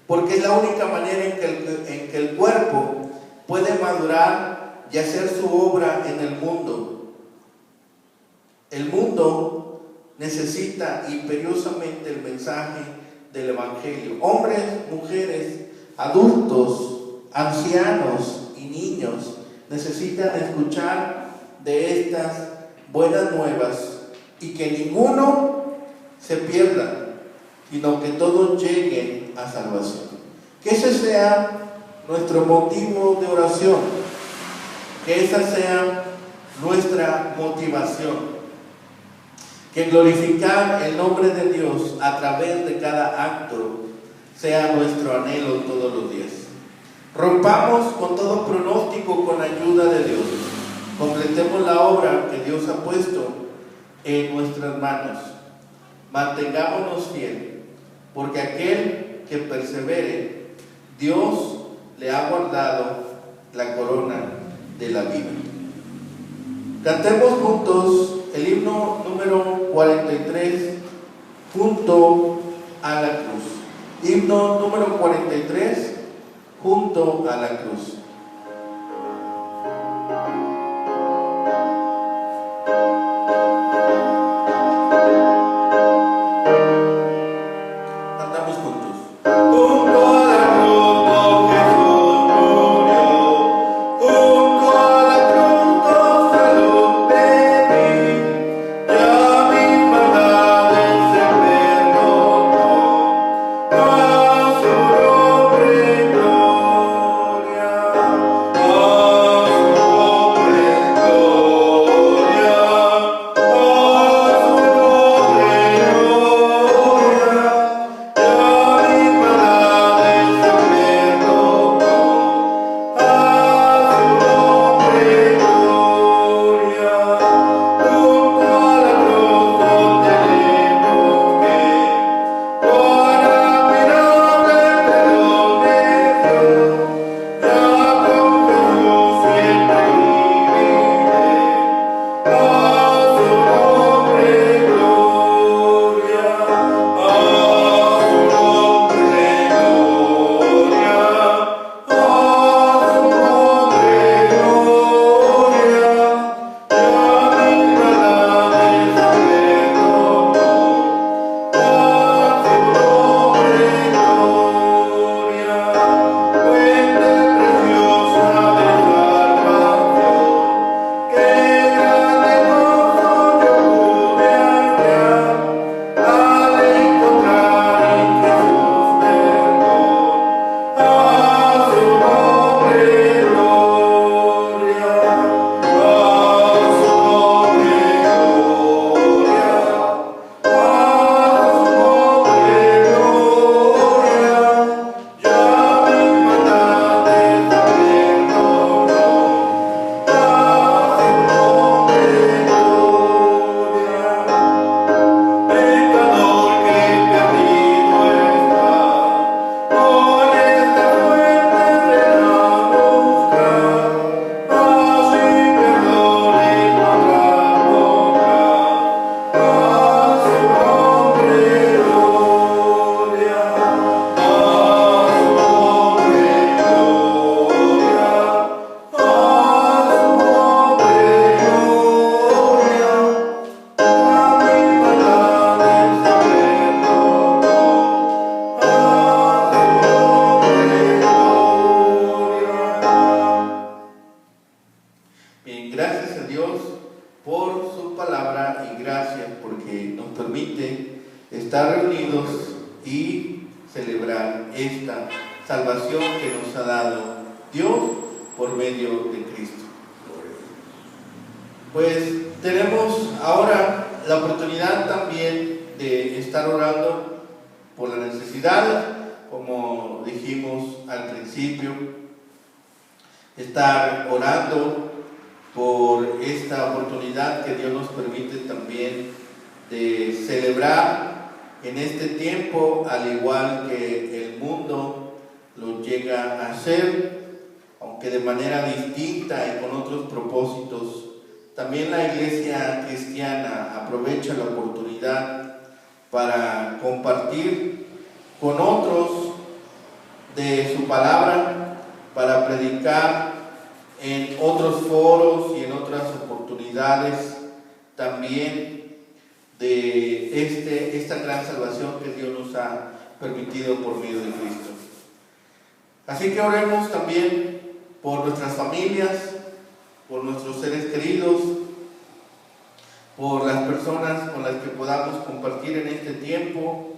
porque es la única manera en que el cuerpo puede madurar y hacer su obra en el mundo. El mundo necesita imperiosamente el mensaje del Evangelio. Hombres, mujeres, adultos, ancianos y niños necesitan escuchar de estas buenas nuevas y que ninguno se pierdan, sino que todos lleguen a salvación. Que ese sea nuestro motivo de oración, que esa sea nuestra motivación, que glorificar el nombre de Dios a través de cada acto sea nuestro anhelo todos los días. Rompamos con todo pronóstico con ayuda de Dios. Completemos la obra que Dios ha puesto en nuestras manos. Mantengámonos fieles, porque aquel que persevere, Dios le ha guardado la corona de la vida. Cantemos juntos el himno número 43, junto a la cruz. Himno número 43, junto a la cruz. Cantamos juntos. Junto a la cruz, oh Jesús murió. Junto a la cruz, oh salud pedí. Ya mis maldades se perdonó. A su nombre gloria. A su nombre gloria. A su nombre gloria. Ya mis maldades se perdonó. A su nombre gloria. Junto a la cruz tenemos que para mirarle perdón de Dios. Ya con Jesús siempre viviré. A su nombre gloria. A su nombre gloria. A su nombre gloria. Ya mis maldades se perdonó. A su nombre gloria. Fuente preciosa de salvación, qué grande gozo yo pude hallar al encontrar en Jesús perdón. A su nombre gloria. A su nombre gloria. A su nombre gloria. Ya mis maldades se perdonó. A su nombre gloria. Pecador que perdido está, hoy esta fuente ven a buscar. Así perdón encontrar podrá. A su nombre gloria. A su nombre gloria. A su nombre gloria. A mis maldades se perdonó. A su nombre gloria. Bien, gracias a Dios por su palabra y gracias porque nos permite estar reunidos y celebrar esta salvación que nos ha dado Dios por medio de Cristo. Pues tenemos ahora la oportunidad también de estar orando por la necesidad, como dijimos al principio, estar orando por esta oportunidad que Dios nos permite también de celebrar en este tiempo, al igual que el mundo lo llega a hacer, aunque de manera distinta y con otros propósitos. También la iglesia cristiana aprovecha la oportunidad para compartir con otros de su palabra, para predicar en otros foros y en otras oportunidades también de esta gran salvación que Dios nos ha permitido por medio de Cristo. Así que oremos también por nuestras familias, por nuestros seres queridos, por las personas con las que podamos compartir en este tiempo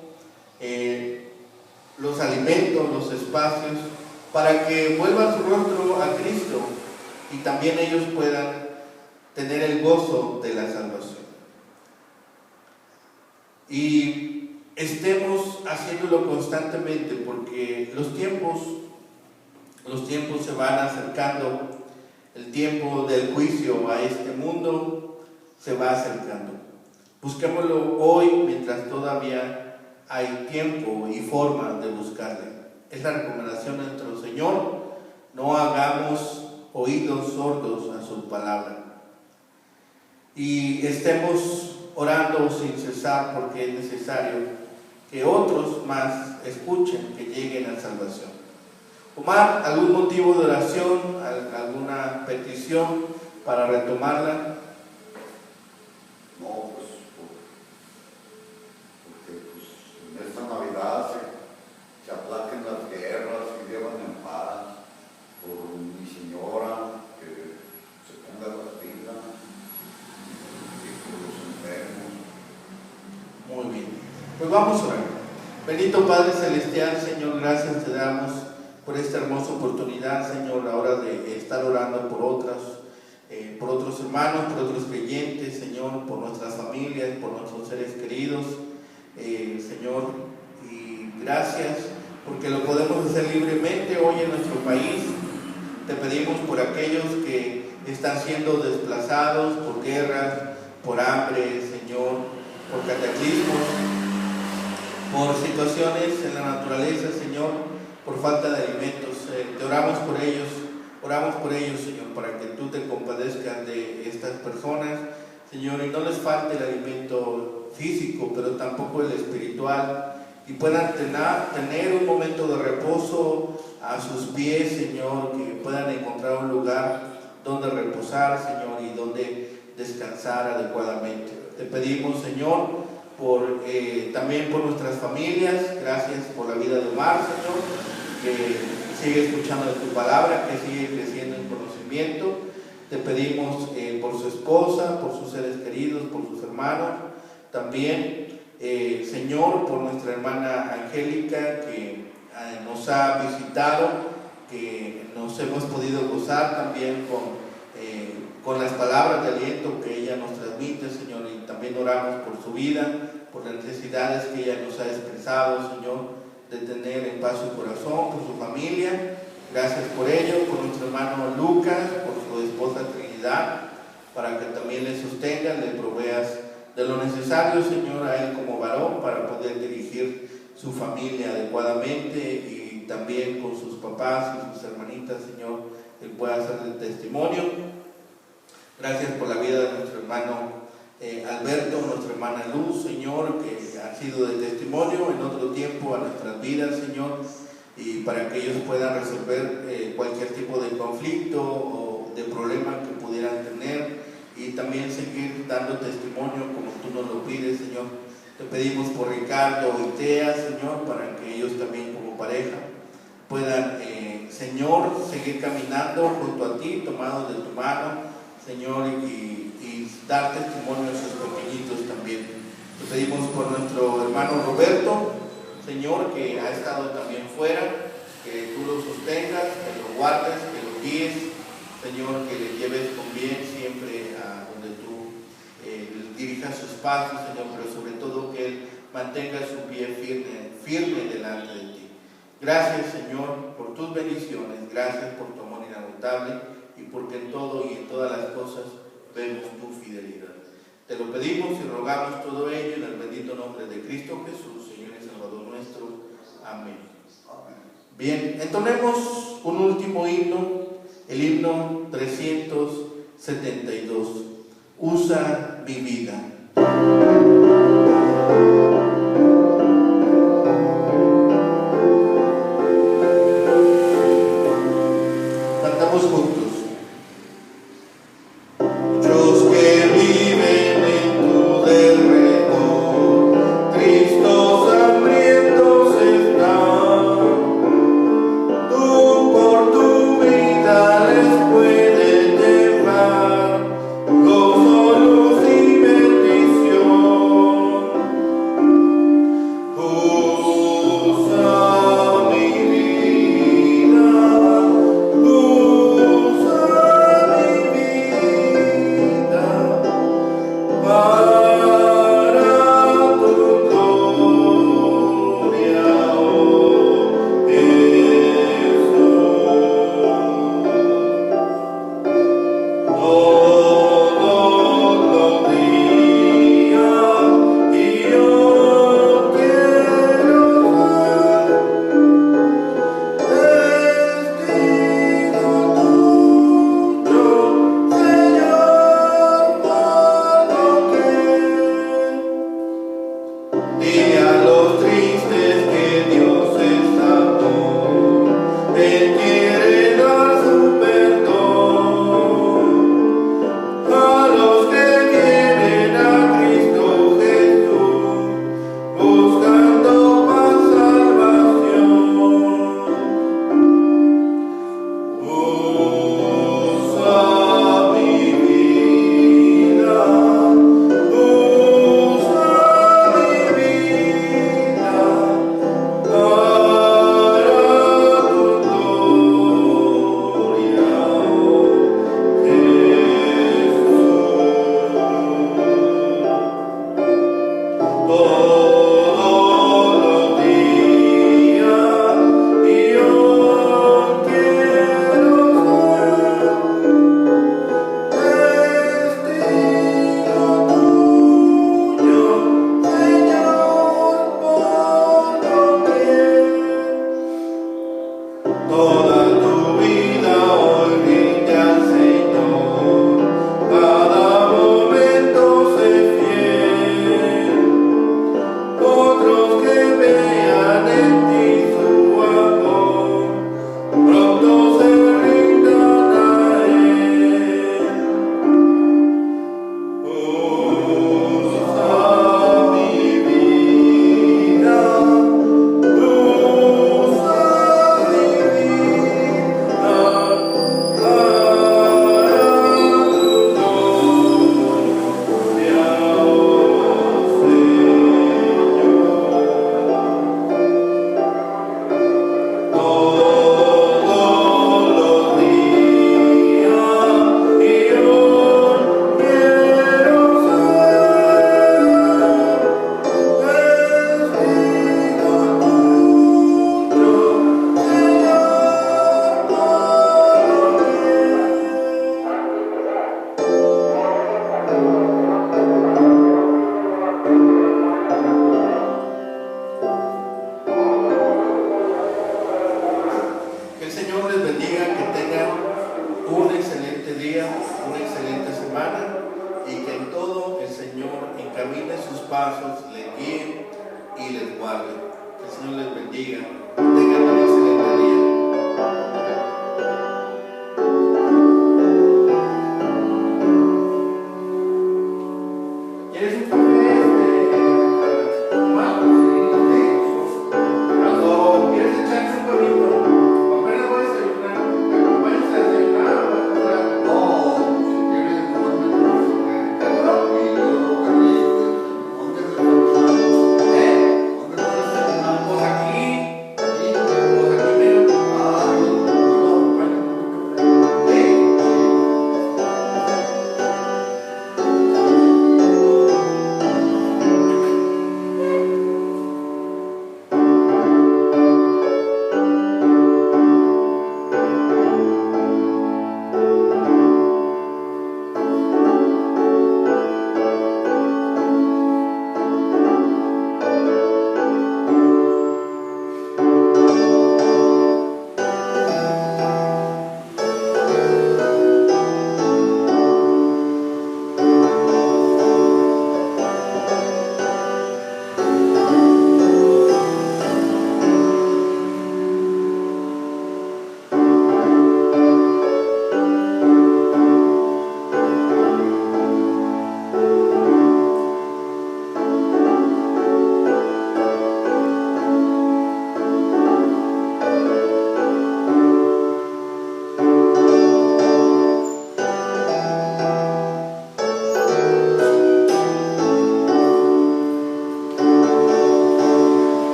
los alimentos, los espacios, para que vuelvan su rostro a Cristo y también ellos puedan tener el gozo de la salvación. Y estemos haciéndolo constantemente, porque los tiempos se van acercando, el tiempo del juicio a este mundo se va acercando. Busquémoslo hoy mientras todavía hay tiempo y forma de buscarle. Es la recomendación de nuestro Señor: no hagamos oídos sordos a su palabra. Y estemos orando sin cesar, porque es necesario que otros más escuchen, que lleguen a salvación. Omar, ¿algún motivo de oración, alguna petición para retomarla?
No, pues, porque en esta Navidad se aplaquen las guerras y vivan en paz. Por mi señora, que se ponga las pilas, y por los enfermos.
Muy bien, pues vamos a orar. Bendito Padre Celestial, Señor, gracias te damos por esta hermosa oportunidad, Señor, a la hora de estar orando por otros hermanos, por otros creyentes, Señor, por nuestras familias, por nuestros seres queridos, Señor, y gracias porque lo podemos hacer libremente hoy en nuestro país. Te pedimos por aquellos que están siendo desplazados por guerras, por hambre, Señor, por cataclismos, por situaciones en la naturaleza, Señor, por falta de alimentos. Te oramos por ellos, Señor, para que tú te compadezcas de estas personas, Señor, y no les falte el alimento físico, pero tampoco el espiritual, y puedan tener un momento de reposo a sus pies, Señor, que puedan encontrar un lugar donde reposar, Señor, y donde descansar adecuadamente. Te pedimos, Señor, también por nuestras familias. Gracias por la vida de Omar, Señor, que sigue escuchando de tu palabra, que sigue creciendo en conocimiento. Te pedimos por su esposa, por sus seres queridos, por sus hermanos. También, Señor, por nuestra hermana Angélica, que nos ha visitado, que nos hemos podido gozar también con las palabras de aliento que ella nos transmite, Señor, y también oramos por su vida, por las necesidades que ella nos ha expresado, Señor, de tener en paz su corazón, por su familia. Gracias por ello, por nuestro hermano Lucas, por su esposa Trinidad, para que también le sostengas, le proveas de lo necesario, Señor, a él como varón, para poder dirigir su familia adecuadamente, y también con sus papás y sus hermanitas, Señor, él pueda hacer el testimonio. Gracias por la vida de nuestro hermano Alberto, nuestra hermana Luz, Señor, que ha sido de testimonio en otro tiempo a nuestras vidas, Señor, y para que ellos puedan resolver cualquier tipo de conflicto o de problema que pudieran tener, y también seguir dando testimonio como tú nos lo pides, Señor. Te pedimos por Ricardo y Tea, Señor, para que ellos también como pareja puedan, Señor, seguir caminando junto a ti, tomados de tu mano, Señor, y dar testimonio a sus pequeñitos también. Te pedimos por nuestro hermano Roberto, Señor, que ha estado también fuera, que tú lo sostengas, que lo guardes, que lo guíes, Señor, que le lleves con bien siempre a donde tú dirijas sus pasos, Señor, pero sobre todo que él mantenga su pie firme delante de ti. Gracias, Señor, por tus bendiciones, gracias por tu amor inagotable, y porque en todo y en todas las cosas vemos tu fidelidad. Te lo pedimos y rogamos todo ello en el bendito nombre de Cristo Jesús, Señor y Salvador nuestro. Amén. Bien, entonemos un último himno, el himno 372. Usa mi vida. Cantamos juntos.
Puede llevar gozo, luz y belleza.
bendiga.